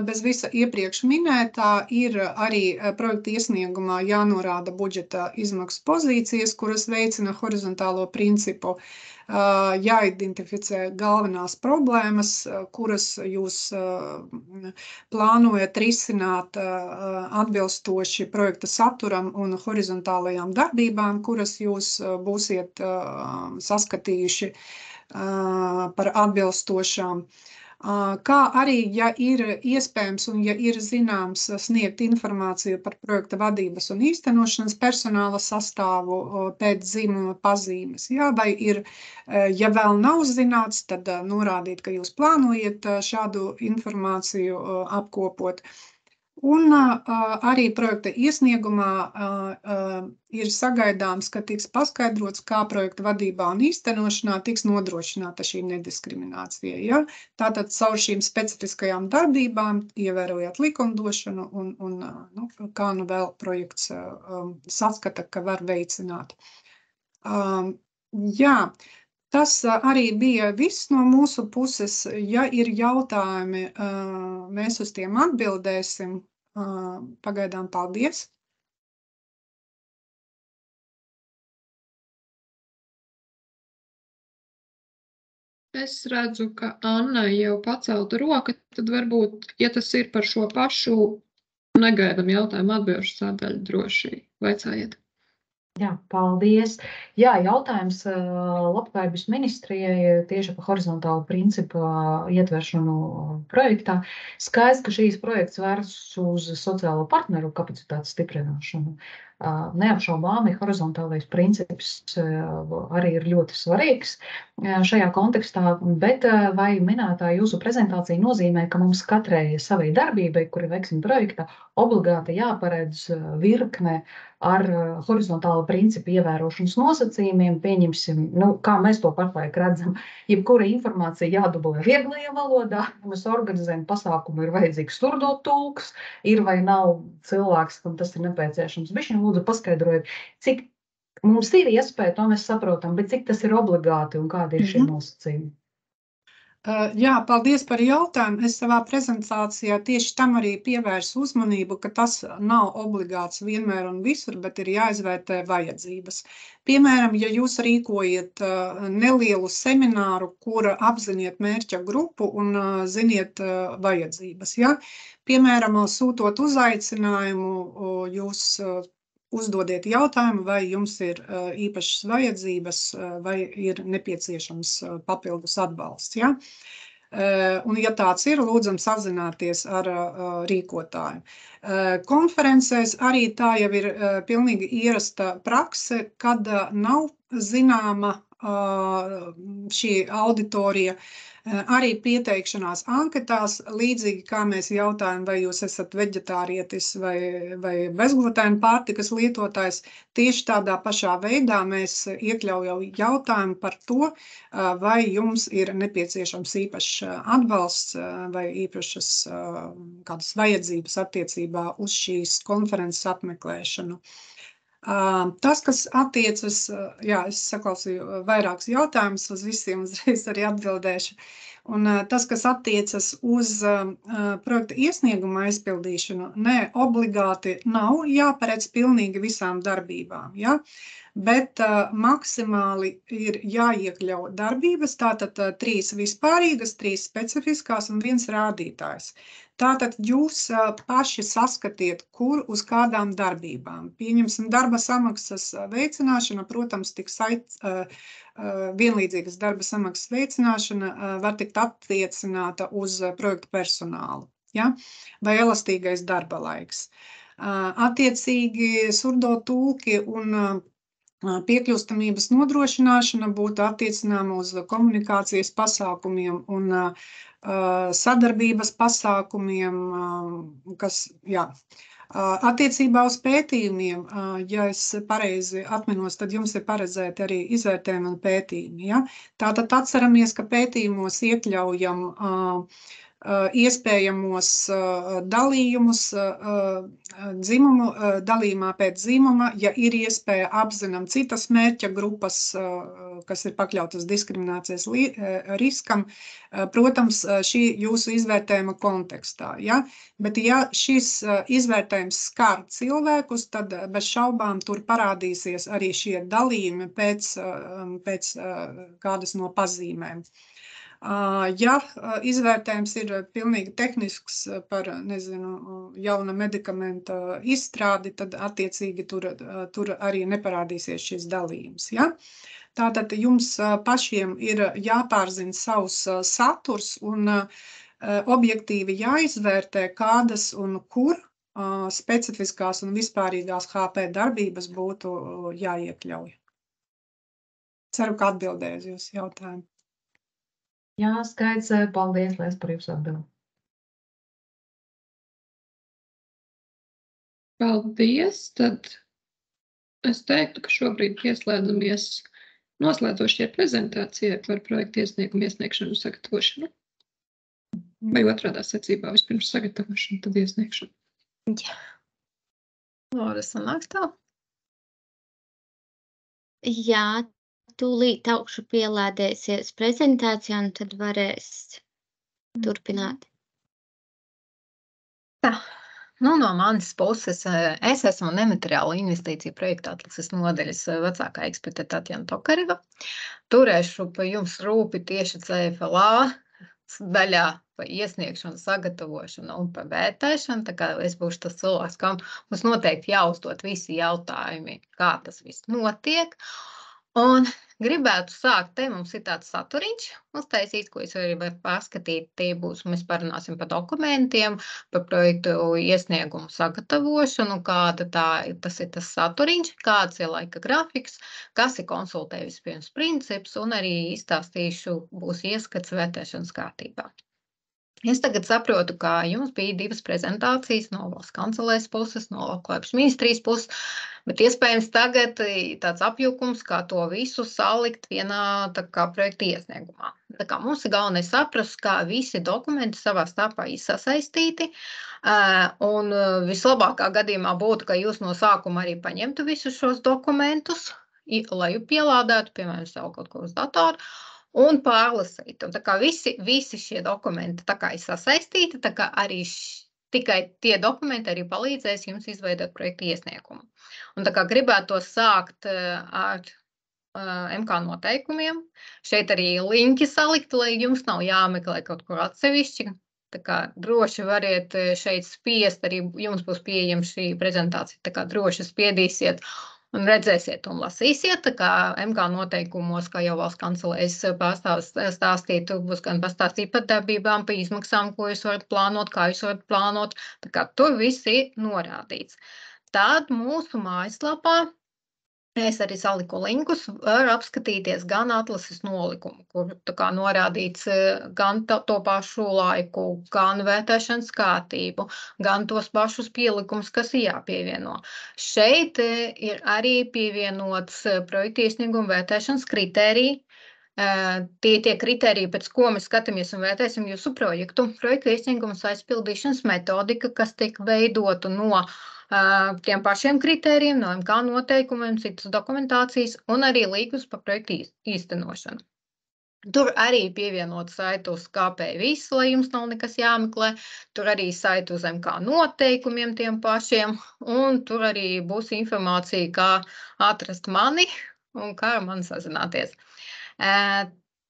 bez visa iepriekš minētā ir arī projekta iesniegumā jānorāda budžeta izmaksu pozīcijas, kuras veicina horizontālo principu, jāidentificē galvenās problēmas, kuras jūs plānojat risināt atbilstoši projekta saturam un horizontālajām darbībām, kuras jūs būsiet saskatījuši par atbilstošām, kā arī, ja ir iespējams un ja ir zināms sniegt informāciju par projekta vadības un īstenošanas personāla sastāvu pēc dzimuma pazīmes, jā, vai ir, ja vēl nav zināts, tad norādīt, ka jūs plānojat šādu informāciju apkopot. Un arī projekta iesniegumā ir sagaidāms, ka tiks paskaidrots, kā projekta vadībā un īstenošanā tiks nodrošināta šī nediskriminācija. Ja? Tātad caur šīm specifiskajām darbībām, ievērojot likumdošanu un kā nu vēl projekts saskata, ka var veicināt. Jā. Tas arī bija viss no mūsu puses. Ja ir jautājumi, mēs uz tiem atbildēsim. Pagaidām paldies. Es redzu, ka Anna jau pacelta roka, tad varbūt, ja tas ir par šo pašu, negaidam jautājumu atbilžu sadaļu droši vaicājiet. Jā, paldies. Jā, jautājums Labklājības ministrijai tieši par horizontālu principu ietveršanu projektā. Skaidrs, ka šīs projekts vērsts uz sociālo partneru kapacitātes stiprināšanu. Neapšaubāmi horizontālais princips arī ir ļoti svarīgs šajā kontekstā, bet vai minētā jūsu prezentācija nozīmē, ka mums katrai savai darbībai, kuri veiksim projektā, obligāti jāparedz virkne ar horizontālu principu ievērošanas nosacījumiem, pieņemsim, kā mēs to pašlaik redzam, jebkura informācija jādublē vieglajā valodā, ja mēs organizējam pasākumu, ir vajadzīgs turdot tulks, ir vai nav cilvēks, kam tas ir nepieciešams. Bišķiņ lūdzu paskaidrojiet, cik mums ir iespēja, to mēs saprotam, bet cik tas ir obligāti un kādi ir šie nosacījumi? Jā, paldies par jautājumu. Es savā prezentācijā tieši tam arī pievērsu uzmanību, ka tas nav obligāts vienmēr un visur, bet ir jāizvērtē vajadzības. Piemēram, ja jūs rīkojat nelielu semināru, kura apziniet mērķa grupu un ziniet vajadzības. Ja? Piemēram, sūtot uzaicinājumu, jūs uzdodiet jautājumu, vai jums ir īpašas vajadzības, vai ir nepieciešams papildus atbalsts. Ja? Un, ja tāds ir, lūdzam sazināties ar rīkotāju. Konferencēs arī tā jau ir pilnīgi ierasta prakse, kad nav zināma šī auditorija, arī pieteikšanās anketās, līdzīgi kā mēs jautājam, vai jūs esat veģetārietis vai bezglutēna pārtikas lietotājs, tieši tādā pašā veidā mēs iekļaujam jautājumu par to, vai jums ir nepieciešams īpašs atbalsts vai īpašas kādas vajadzības attiecībā uz šīs konferences apmeklēšanu. Tas, kas attiecas, jā, es saklausīju vairākus jautājumus, uz visiem uzreiz arī atbildēšu. Un tas, kas attiecas uz projekta iesnieguma aizpildīšanu, obligāti nav jāparedz pilnīgi visām darbībām, ja? Bet maksimāli ir jāiekļauj darbības, tātad 3 vispārīgas, 3 specifiskās un 1 rādītājs. Tātad jūs paši saskatiet, kur uz kādām darbībām. Pieņemsim darba samaksas veicināšana, protams, vienlīdzīgas darba samaksas veicināšana var tikt attiecināta uz projektu personālu, ja? Vai elastīgais darba laiks. Attiecīgi surdo tulki un piekļūstamības nodrošināšana būtu attiecināma uz komunikācijas pasākumiem un sadarbības pasākumiem, kas, jā, Attiecībā uz pētījumiem, ja es pareizi atminos, tad jums ir paredzēti arī izvērtējumi un pētījumi. Ja? Tātad atceramies, ka pētījumos iekļaujam iespējamos dalījumus dzimumu, dalījumā pēc dzimuma, ja ir iespēja apzinām citas mērķa grupas, kas ir pakļautas diskriminācijas riskam, protams, šī jūsu izvērtējuma kontekstā. Ja? Bet ja šis izvērtējums skar cilvēkus, tad bez šaubām tur parādīsies arī šie dalījumi pēc kādas no pazīmēm. Ja izvērtējums ir pilnīgi tehnisks par, jauna medikamenta izstrādi, tad attiecīgi tur arī neparādīsies šis dalījums. Ja? Tātad jums pašiem ir jāpārzina savs saturs un objektīvi jāizvērtē, kādas un kur specifiskās un vispārīgās HP darbības būtu jāiekļauj. Ceru, ka atbildēju uz jūsu jautājumu. Jā, skaidrs. Paldies, Lies, par jūsu atbildi. Paldies. Tad es teiktu, ka šobrīd pieslēdzamies noslēdzošajai prezentācijai par projektu iesniegumu iesniegšanu un sagatavošanu. Vai otrādā secībā vispirms sagatavošanu, tad iesniegšanu? Jā. Lora, sanāks tā? Jā, tūlīt augšu pielādēsies prezentācija un tad varēs turpināt. Tā, no manas puses es esmu nemateriālu investīciju projektu atlases nodaļas vecākā eksperte Tatjana Tokareva. Turēšu pa jums rūpi tieši CFLA daļā pa iesniegšanu, sagatavošanu un pa vērtēšanu, tā kā es būšu tas cilvēks, kam mums noteikti jāuzdot visi jautājumi, kā tas viss notiek. Un gribētu sākt, te mums ir tāds saturiņš uztaisīts, ko es arī varu paskatīt. Tie būs, mēs parunāsim par dokumentiem, par projektu iesniegumu sagatavošanu, kāda tas ir tas saturiņš, kāds ir laika grafiks, kas ir konsultē vispirms princips, un arī izstāstīšu, būs ieskats vērtēšanas kārtībā. Es tagad saprotu, ka jums bija 2 prezentācijas no valsts kancelēs puses, no Labklājības ministrijas puses, bet iespējams tagad tāds apjukums, kā to visu salikt vienā projekta iesniegumā. Tā kā mums ir galvenais saprast, kā visi dokumenti savā starpā ir sasaistīti, un vislabākā gadījumā būtu, ka jūs no sākuma arī paņemtu visus šos dokumentus, lai pielādētu, piemēram, savu kaut ko uz datoru, un pārlasīt. Un tā kā visi šie dokumenti tā kā ir sasaistīti, tā kā arī tikai tie dokumenti arī palīdzēs jums izveidot projektu iesniegumu. Un tā kā gribētu to sākt ar MK noteikumiem. Šeit arī linki salikt, lai jums nav jāmeklē kaut kur atsevišķi. Tā kā droši variet šeit spiest, arī jums būs pieejama šī prezentācija, tā kā droši spiedīsiet un redzēsiet un lasīsiet, tā kā MK noteikumos, kā jau valsts kancelēs pārstāvis stāstīt, būs gan pastāstīt par darbībām, par izmaksām, ko jūs varat plānot, kā jūs varat plānot, tā kā tur viss ir norādīts. Tad mūsu mājaslapā es arī saliku linkus, var apskatīties gan atlases nolikumu, kur tā kā norādīts gan to pašu laiku, gan vērtēšanas kārtību, gan tos pašus pielikumus, kas ir jāpievieno. Šeit ir arī pievienots projekta iesnieguma vērtēšanas kritēriji. Tie kritēriji, pēc ko mēs skatāmies un vērtēsim jūsu projektu. Projekta iesniegums aizpildīšanas metodika, kas tiek veidota no tiem pašiem kritērijiem, no MK noteikumiem, citas dokumentācijas un arī līgums par projektu īstenošanu. Tur arī pievienot saitu uz KP visu, lai jums nav nekas jāmeklē. Tur arī saitu uz MK noteikumiem tiem pašiem, un tur arī būs informācija, kā atrast mani un kā ar mani sazināties.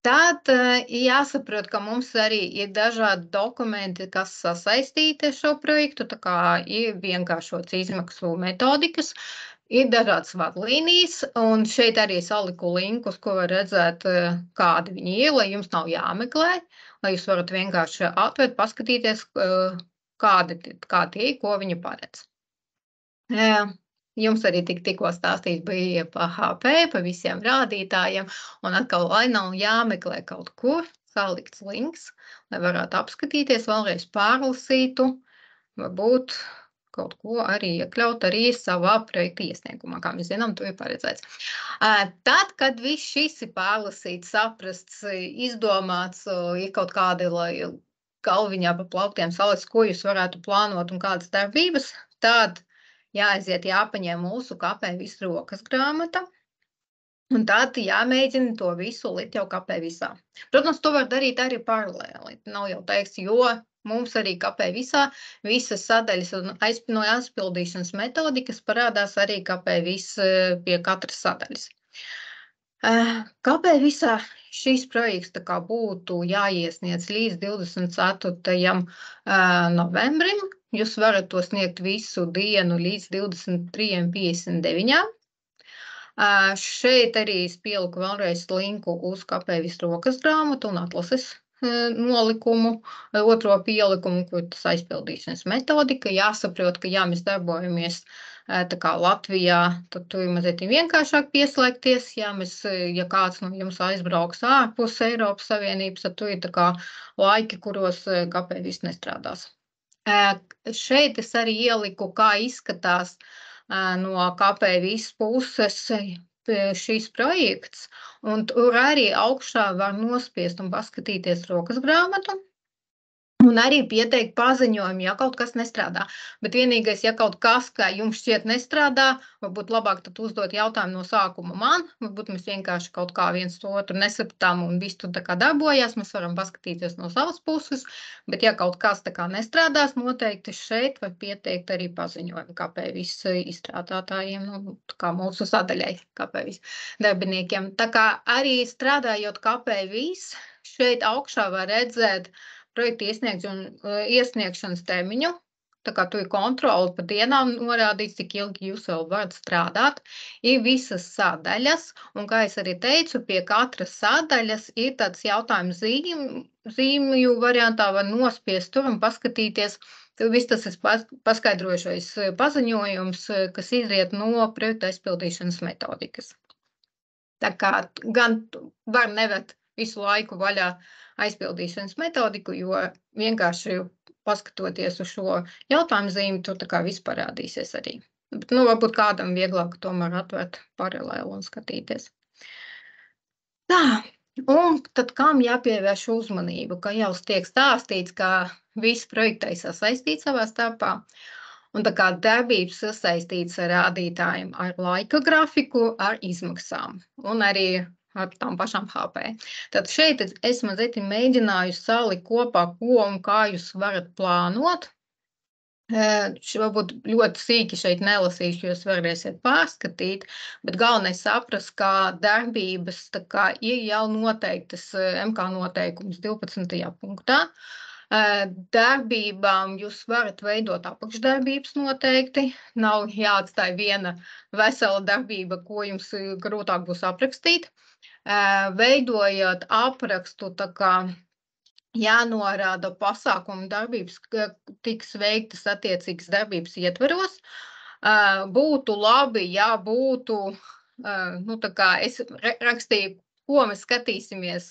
Tad jāsaprot, ka mums arī ir dažādi dokumenti, kas sasaistīti ar šo projektu, tā kā ir vienkāršots izmaksu metodikas, ir dažādas vadlīnijas, un šeit arī saliku linkus, ko var redzēt, kādi viņi ir, lai jums nav jāmeklē, lai jūs varat vienkārši atvērt, paskatīties, kādi tie ir, ko viņi paredz. Jums arī tikko stāstīts bija par HP, par visiem rādītājiem, un atkal, lai nav jāmeklē kaut kur, salikts links, lai varētu apskatīties, vēlreiz pārlasītu, varbūt kaut ko arī iekļaut arī savā projekta iesniegumā, kā mēs zinām, to ir paredzēts. Tad, kad viss šis ir pārlasīts, saprasts, izdomāts, ir kaut kādi, lai galviņā pa plauktiem salikt, ko jūs varētu plānot un kādas darbības, tad jāaiziet, jāpaņem mūsu KP visu rokas grāmata. Un tad jāmēģina to visu likt jau KP visā. Protams, to var darīt arī paralēli. Nav jau teiks, jo mums arī KP visā visas sadaļas un no aizpildīšanas metodikas parādās arī KP viss pie katras sadaļas. KP visā šīs projekts tā kā būtu jāiesniedz līdz 24. novembrim. Jūs varat to sniegt visu dienu līdz 23:59. Šeit arī es pieliku vēlreiz linku uz KP visu rokas grāmatu un atlases nolikumu, otro pielikumu, kur tas aizpildīšanas metodika. Jāsaprot, ka mēs darbojamies tā kā Latvijā, tad tur ir mazliet vienkāršāk pieslēgties. Ja kāds no jums aizbrauks ārpus Eiropas Savienības, tad tur ir tā kā laiki, kuros KP viss nestrādās. Šeit es arī ieliku, kā izskatās no KP visas puses šīs projekts, un tur arī augšā var nospiest un paskatīties rokas grāmatu, un arī pieteikt paziņojumu, ja kaut kas nestrādā. Bet vienīgais, ja kaut kas, kā jums šķiet nestrādā, varbūt labāk tad uzdot jautājumu no sākuma man, varbūt mēs vienkārši kaut kā viens to otru nesapratām un viss tur tā kā darbojās, mēs varam paskatīties no savas puses, bet ja kaut kas tā kā nestrādās, noteikti šeit var pieteikt arī paziņojumu KP viss izstrādātājiem, tā kā mūsu sadaļai KP viss darbiniekiem. Tā kā arī strādājot KP viss, šeit augšā var redzēt projekta iesniegšanas termiņu, tā kā tu ir kontroli pa dienām norādīts, cik ilgi jūs vēl varat strādāt, ir visas sadaļas, un kā es arī teicu, pie katras sadaļas ir tāds jautājums zīmju variantā, var nospiest tur un paskatīties, viss tas ir paskaidrošais paziņojums, kas izriet no projekta aizpildīšanas metodikas. Tā kā gan var nevērt visu laiku vaļā aizpildīšanas metodiku, jo vienkārši paskatoties uz šo jautājumu zīmi, tur tā kā viss parādīsies arī. Bet, varbūt kādam vieglāk tomēr atvērt paralēli un skatīties. Tā, un tad kam jāpievērš uzmanību, ka jau tiek stāstīts, ka visi projektai sasaistīti savā starpā, un tā kā darbības sasaistīts ar rādītājiem, ar laika grafiku, ar izmaksām, un arī ar tām pašām HP. Tad šeit es mazliet mēģināju salikt kopā, ko un kā jūs varat plānot. Varbūt ļoti sīki šeit nelasīšu, jūs varēsiet pārskatīt, bet galvenais saprast, ka darbības tā kā ir jau noteiktas MK noteikums 12. punktā. Darbībām jūs varat veidot apakšdarbības noteikti. Nav jāatstāj viena vesela darbība, ko jums grūtāk būs aprakstīt. Veidojot aprakstu, tā kā jānorāda pasākumu darbības, ka tiks veiktas attiecīgas darbības ietveros. Būtu labi, ja būtu, tā kā es rakstīju, ko mēs skatīsimies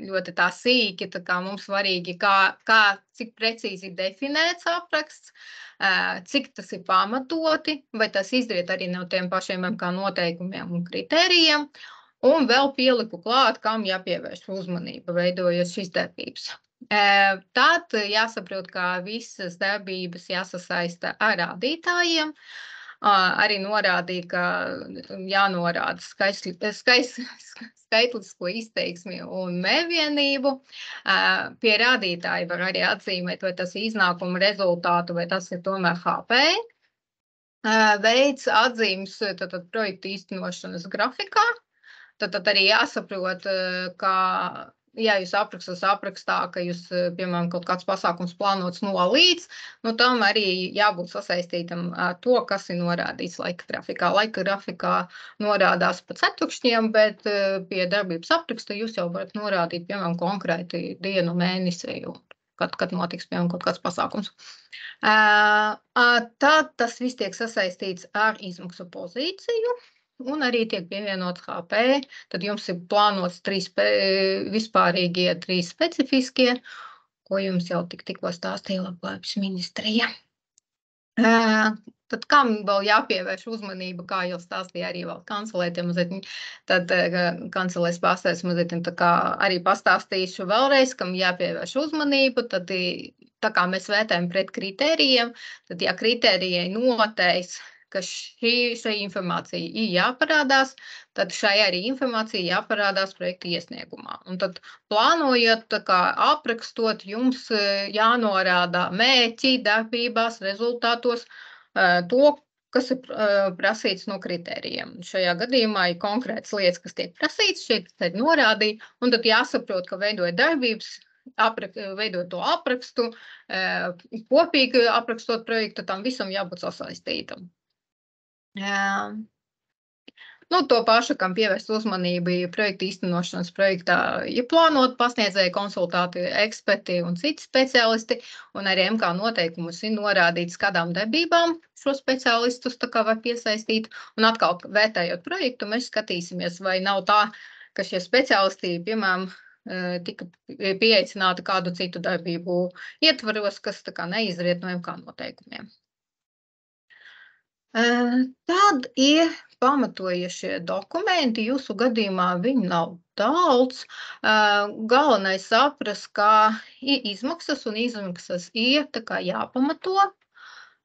ļoti tā sīki, tā kā mums svarīgi, cik precīzi definēts apraksts, cik tas ir pamatoti, vai tas izriet arī no tiem pašiem MK noteikumiem un kritērijiem. Un vēl pieliku klāt, kam jāpievērš uzmanība, veidojot šīs darbības. Tad jāsaprot, ka visas darbības jāsasaista ar rādītājiem. Arī norādīja, ka jānorāda skaitlisko izteiksmi un mērvienību. Pie rādītāja var arī atzīmēt, vai tas ir iznākuma rezultātu, vai tas ir tomēr HP. Veids atzīmes projekta īstenošanas grafikā. Tad arī jāsaprot, ka, ja jūs aprakstā, ka jūs, piemēram, kaut kāds pasākums plānots no līdz, tam arī jābūt sasaistītam ar to, kas ir norādīts laika grafikā. Laika grafikā norādās pa ceturkšņiem, bet pie darbības apraksta jūs jau varat norādīt, piemēram, konkrēti dienu, mēnesi, kad notiks, piemēram, kaut kāds pasākums. Tad tas viss tiek sasaistīts ar izmaksu pozīciju. Un arī tiek pievienots HP, tad jums ir plānots 3 vispārīgie, 3 specifiskie, ko jums jau tikko stāstīja Labklājības ministrija. Tad kam vēl jāpievērš uzmanība, kā jau stāstīja arī vēl kancelētiem, tad kancelēs pārstāvis mazliet tā kā arī pastāstīšu vēlreiz, kam jāpievērš uzmanība, tad tā kā mēs vērtējam pret kritērijiem, tad ja kritērijai noteiks, ka šai informācija ir jāparādās, tad šai arī informācija jāparādās projekta iesniegumā. Un tad plānojot, tā kā aprakstot, jums jānorāda mērķi, darbībās, rezultātos, to, kas ir prasīts no kritērijiem. Šajā gadījumā ir konkrētas lietas, kas tiek prasīts, šeit ir norādīja, un tad jāsaprot, ka veidojot darbības, veidot to aprakstu, kopīgi aprakstot projektu, tam visam jābūt sasaistītam. To pašu, kam pievērst uzmanību projekta īstenošanas projektā, ir plānot pasniedzēju konsultāti eksperti un citi speciālisti, un arī MK noteikumus ir norādīts, kādām darbībām šo speciālistus tā kā var piesaistīt, un atkal vērtējot projektu, mēs skatīsimies, vai nav tā, ka šie speciālisti, piemēram, tika pieaicināti kādu citu darbību ietvaros, kas tā kā neizriet no MK noteikumiem. Tad ir pamatojušie dokumenti, jūsu gadījumā viņi nav daudz. Galvenais saprast, kā ir izmaksas, un izmaksas ir tā kā jāpamato,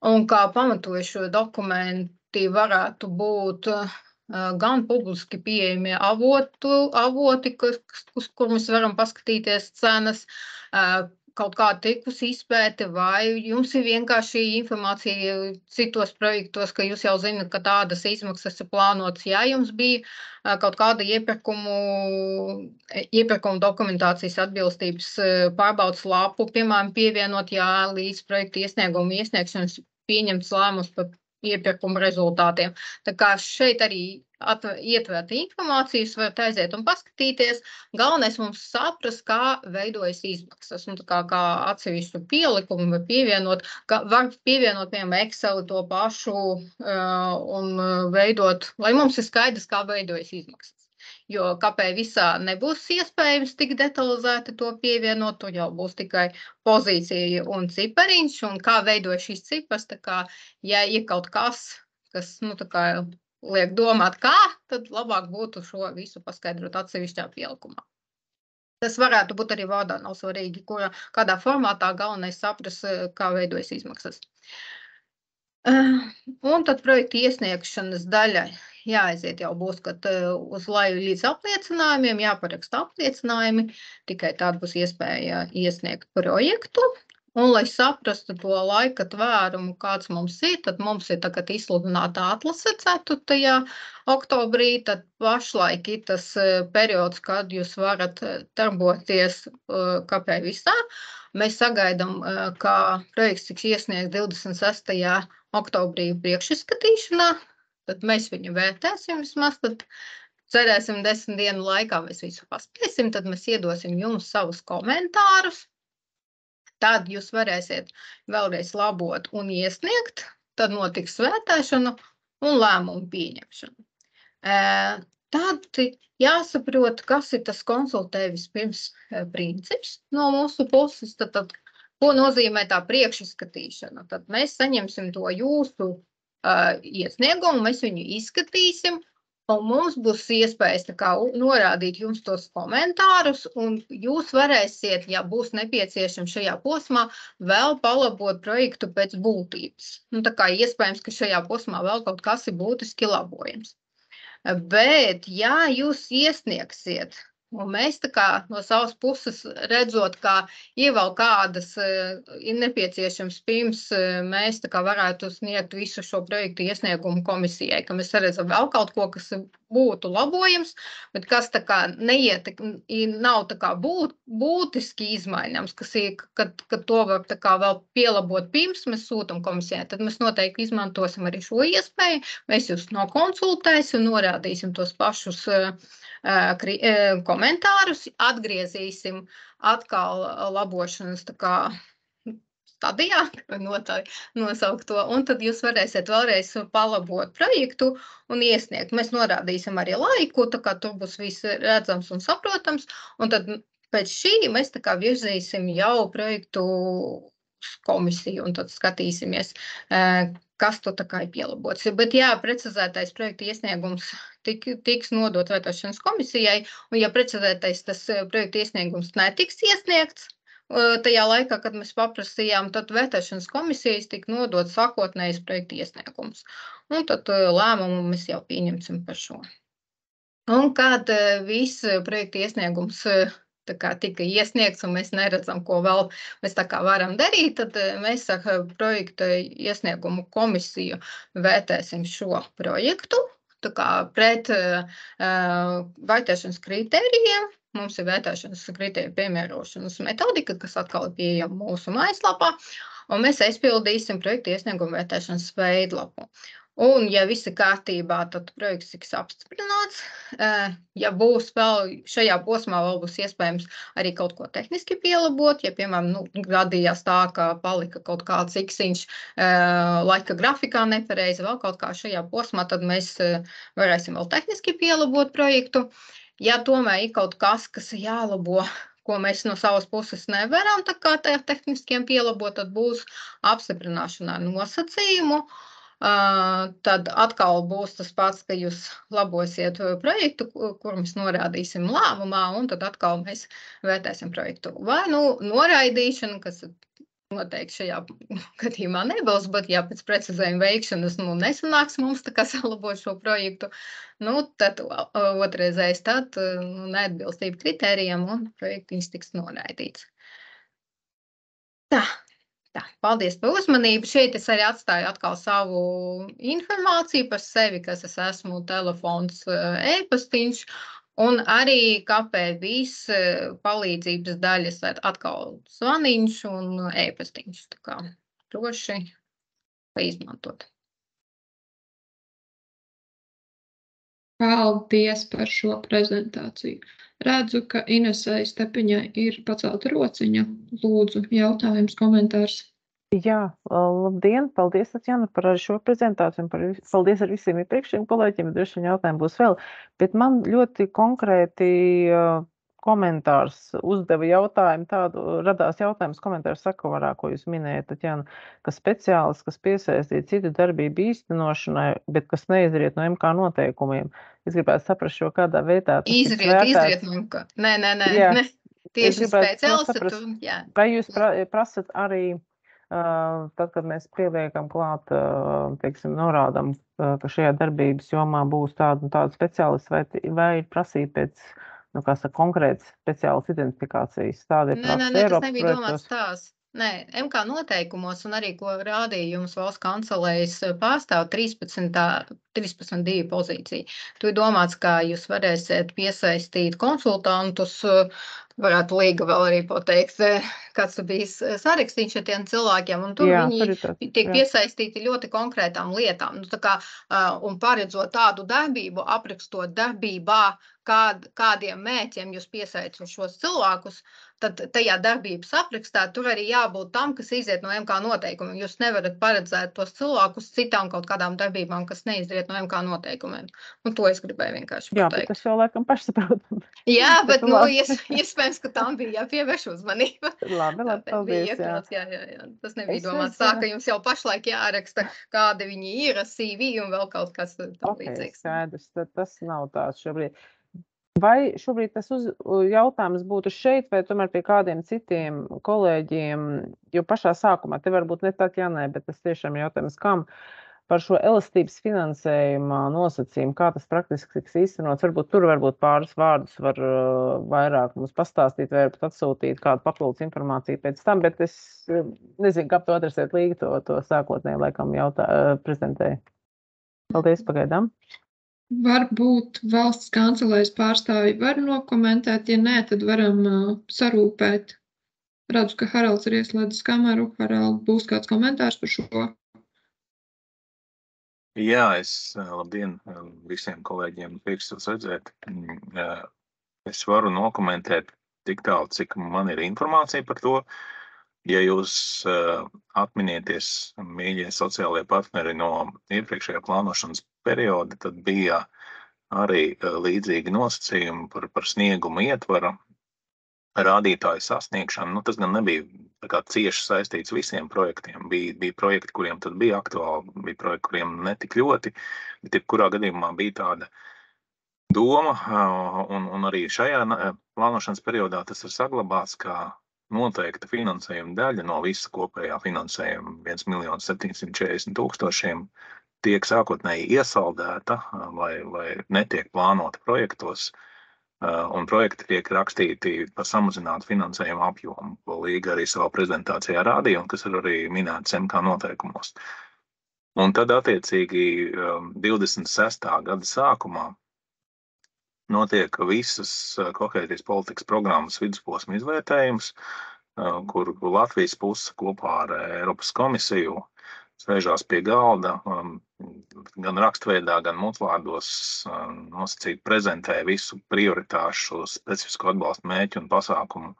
un kā pamatojušie dokumenti varētu būt gan publiski pieejamie avoti, uz kur mēs varam paskatīties cenas, kaut kāda tikus izpēte, vai jums ir vienkārši informācija citos projektos, ka jūs jau zināt, ka tādas izmaksas ir plānotas. Ja jums bija kaut kāda iepirkuma dokumentācijas atbilstības pārbaudas lapu, piemēram, pievienot, līdz projekta iesnieguma iesniegšanas pieņemts lēmums par iepirkuma rezultātiem. Tā kā šeit arī ietverta informācijas, varat aiziet un paskatīties. Galvenais mums saprast, kā veidojas izmaksas. Kā atsevišķu pielikumu var pievienot, var pievienot, piemēram, Excel to pašu un veidot, lai mums ir skaidrs, kā veidojas izmaksas. Jo KP visā nebūs iespējams tik detalizēti to pievienot, to jau būs tikai pozīcija un cipariņš, un kā veidojas šīs cipars, tā kā, ja ir kaut kas tā kā liek domāt kā, tad labāk būtu šo visu paskaidrot atsevišķā pielikumā. Tas varētu būt arī vārdā, nav svarīgi, kādā formātā galvenais saprast, kā veidojas izmaksas. Un tad projekta iesniegšanas daļai jāaiziet jau būs, kad uz leju līdz apliecinājumiem, jāparaksta apliecinājumi, tikai tāda būs iespēja iesniegt projektu. Un, lai saprastu to laika tvērumu, kāds mums ir, tad mums ir tagad izsludināta atlase 4. oktobrī, tad pašlaik ir tas periods, kad jūs varat darboties KP visā. Mēs sagaidām, ka projekts tiks iesniegts 26. oktobrī priekšizskatīšanā, tad mēs viņu vērtēsim vismaz, tad cerēsim 10 dienu laikā mēs visu paspēsim, tad mēs iedosim jums savus komentārus. Tad jūs varēsiet vēlreiz labot un iesniegt, tad notiks vērtēšana un lēmumu pieņemšana. Tad jāsaprot, kas ir tas konsultē vispirms princips no mūsu puses, tad ko nozīmē tā priekšizskatīšana. Tad mēs saņemsim to jūsu iesniegumu, mēs viņu izskatīsim, un mums būs iespējas tā kā norādīt jums tos komentārus, un jūs varēsiet, ja būs nepieciešams šajā posmā, vēl palabot projektu pēc būtības. Tā kā iespējams, ka šajā posmā vēl kaut kas ir būtiski labojams. Bet, ja jūs iesniegsiet, un mēs tā kā no savas puses redzot, kā ir vēl kādas ir nepieciešams pirms mēs tā kā varētu sniegt visu šo projektu iesniegumu komisijai, ka mēs redzam vēl kaut ko, kas būtu labojams, bet kas tā kā nav tā kā būtiski izmaināms, kas ir, kad to var tā kā vēl pielabot pirms mēs sūtam komisijai, tad mēs noteikti izmantosim arī šo iespēju, mēs jūs nokonsultēsim, norādīsim tos pašus komentārus, atgriezīsim atkal labošanas tā kā stadijā, nosaukt to, un tad jūs varēsiet vēlreiz palabot projektu un iesniegt. Mēs norādīsim arī laiku, tā kā tur būs viss redzams un saprotams, un tad pēc šī mēs tā kā virzīsim jau projektu komisiju un tad skatīsimies, kas to tā kā ir pielabots. Bet jā, precizētais projekta iesniegums tiks nodot vērtēšanas komisijai, un ja precizētais tas projekta iesniegums netiks iesniegts, tajā laikā, kad mēs paprasījām, tad vērtēšanas komisijas tika nodot sākotnējs projekta iesniegums. Un tad lēmumu mēs jau pieņemsim par šo. Un kad viss projekta iesniegums tā kā tika iesniegts, un mēs neredzam, ko vēl mēs tā kā varam darīt, tad mēs ar projekta iesniegumu komisiju vērtēsim šo projektu, tā kā pret vērtēšanas kritērijiem. Mums ir vērtēšanas kritēriju piemērošanas metodika, kas atkal ir pieejama mūsu mājaslapā, un mēs aizpildīsim projekta iesniegumu vērtēšanas veidlapu. Un, ja viss ir kārtībā, tad projekts tiks apstiprināts. Ja būs vēl šajā posmā, vēl būs iespējams arī kaut ko tehniski pielabot, ja, piemēram, gadījās tā, ka palika kaut kāds iksiņš laika grafikā nepareizi, vēl kaut kā šajā posmā, tad mēs varēsim vēl tehniski pielabot projektu. Ja tomēr ir kaut kas, kas ir jālabo, ko mēs no savas puses nevaram, tā kā tehniskiem pielabot, tad būs apstiprināšanā nosacījumu. Tad atkal būs tas pats, ka jūs labosiet projektu, kur mēs norādīsim lēmumā, un tad atkal mēs vērtēsim projektu. Vai noraidīšanu, kas noteikti šajā gadījumā nebūs, bet ja pēc precizējuma veikšanas nesanāks mums tā kā salabot šo projektu, tad otrreizējs tad neatbilstība kritērijiem un projektiņš tiks noraidīts. Tā. Paldies par uzmanību. Šeit es arī atstāju atkal savu informāciju par sevi, kas es esmu, telefons, e-pastiņš, un arī KPVIS palīdzības daļas atkal zvaniņš un e-pastiņš. Tā kā droši izmantot. Paldies par šo prezentāciju. Redzu, ka Inesai Stepiņai ir pacelta rociņa. Lūdzu, jautājums, komentārs. Jā, labdien, paldies, Tatjana, par šo prezentāciju un paldies ar visiem iepriekšējiem kolēģiem, droši vien jautājumi būs vēl, bet man ļoti konkrēti komentārs uzdeva jautājumu tādu, radās jautājums komentāru sakarā, ko jūs minējat, Tatjana, ka speciālists, kas piesaistīja citu darbību īstenošanai, bet kas neizriet no MK noteikumiem. Es gribētu saprast šo kādā veidā. Izriet no MK. Nē. Tieši speciālists. Vai jūs prasat arī, tad, kad mēs pieliekam klāt, teiksim, norādam, ka šajā darbības jomā būs tāda speciālisti, vai ir prasīt pēc, konkrēts speciālas identifikācijas? Tāda ir praksa Eiropas nebija domāts tās. Nē, MK noteikumos un arī, ko rādīja jums valsts kancelējas pārstāv 13.2 pozīcija. Tu ir domāts, ka jūs varēsiet piesaistīt konsultantus, varētu Līga vēl arī pateikt, kāds bijis sarakstīns ar tiem cilvēkiem, un tur viņi tiek piesaistīti ļoti konkrētām lietām. Un paredzot tādu darbību, aprakstot darbībā, kādiem mērķiem jūs piesaistat šos cilvēkus, tad tajā darbības aprakstā tur arī jābūt tam, kas iziet no MK noteikumiem. Jūs nevarat paredzēt tos cilvēkus citām kaut kādām darbībām, kas neiziet no MK noteikumiem. Un to es gribēju vienkārši pateikt. Jā, bet tas jau laikam pašsaprotam. Jā, bet iespējams, ka tam bija jāpievērš uzmanība. Labi, paldies. Jā. Tas nebija domāts tā, ka jums jau pašlaik jāraksta, kādi viņi ir, CV un vēl kaut kas tam līdzīgs. Skaidrs, tas nav tāds šobrīd. Vai šobrīd tas jautājums būtu šeit, vai tomēr pie kādiem citiem kolēģiem, jo pašā sākumā, te varbūt ne Tatjanai, bet tas tiešām jautājums, kam par šo elastības finansējuma nosacījumu, kā tas praktiski tiks īstenots, varbūt pāris vārdus var vairāk mums pastāstīt, vai varbūt atsūtīt kādu papildus informāciju pēc tam, bet es nezinu, kā to adresēt Līga, to sākotnēji laikam prezentēju. Paldies pagaidām. Varbūt valsts kancelējas pārstāvji var nokomentēt, ja nē, tad varam sarūpēt. Redzu, ka Haralds ir ieslēdzis kameru. Harald, būs kāds komentārs par šo? Jā, labdien visiem kolēģiem, prieks jūs redzēt. Es varu nokomentēt tik tālu, cik man ir informācija par to. Ja jūs atminieties, mīļie sociālie partneri no iepriekšējā plānošanas perioda, tad bija arī līdzīgi nosacījumi par sniegumu ietvara rādītāju sasniegšanu. Tas gan nebija tā kā cieši saistīts visiem projektiem. Bija projekti, kuriem tad bija aktuāli, bija projekti, kuriem netik ļoti, bet jebkurā gadījumā bija tāda doma, un arī šajā plānošanas periodā tas ir saglabāts, kā noteikta finansējuma daļa no visa kopējā finansējuma 1 740 000 tiek sākotnēji iesaldēta vai netiek plānota projektos, un projekti tiek rakstīti par samazinātu finansējumu apjomu, ko Līga arī savā prezentācijā rādīja, un kas ir arī minēts MK noteikumos. Un tad, attiecīgi, 26. gada sākumā notiek visas kohēzijas politikas programmas vidusposma izvērtējums, kur Latvijas puse kopā ar Eiropas komisiju sēžās pie galda, gan rakstveidā, gan mutvārdos nosacīt prezentē visu prioritāšu, specifisko atbalstu mērķu un pasākumu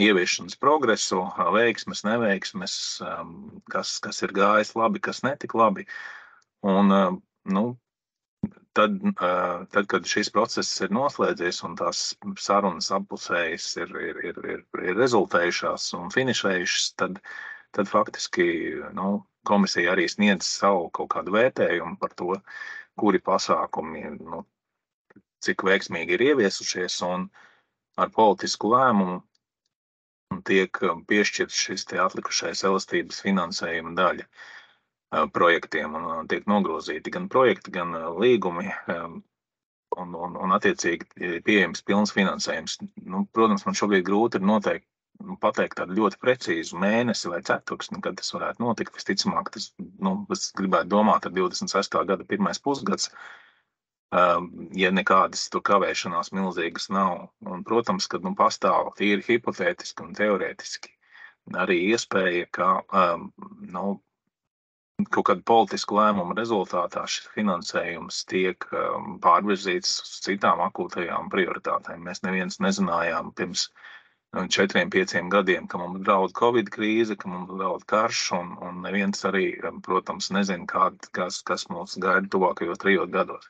ieviešanas progresu, veiksmes, neveiksmes, kas ir gājis labi, kas netik labi. Un, tad, kad šis process ir noslēdzies un tās sarunas appusējas ir rezultējušās un finišējušas, tad faktiski komisija arī sniedz savu kaut kādu vērtējumu par to, kuri pasākumi, cik veiksmīgi ir ieviesušies, un ar politisku lēmumu tiek piešķirts šis te atlikušais elastības finansējuma daļa projektiem un tiek nogrozīti gan projekti, gan līgumi un attiecīgi pieejams pilns finansējums. Protams, man šobrīd grūti ir pateikt tādu ļoti precīzu mēnesi vai ceturksni, kad tas varētu notikt. Visticamāk, es gribētu domāt ar 26. gada pirmais pusgads, ja nekādas kavēšanās milzīgas nav. Un, protams, kad pastāv tīri hipotētiski un teorētiski arī iespēja, ka kaut kādu politisku lēmumu rezultātā šis finansējums tiek pārvirzīts uz citām akūtajām prioritātēm. Mēs neviens nezinājām pirms 4-5 gadiem, ka mums draud Covid krīze, ka mums draud karš, un neviens arī, protams, nezina, kas mūs gaida tuvākajos 3 gados.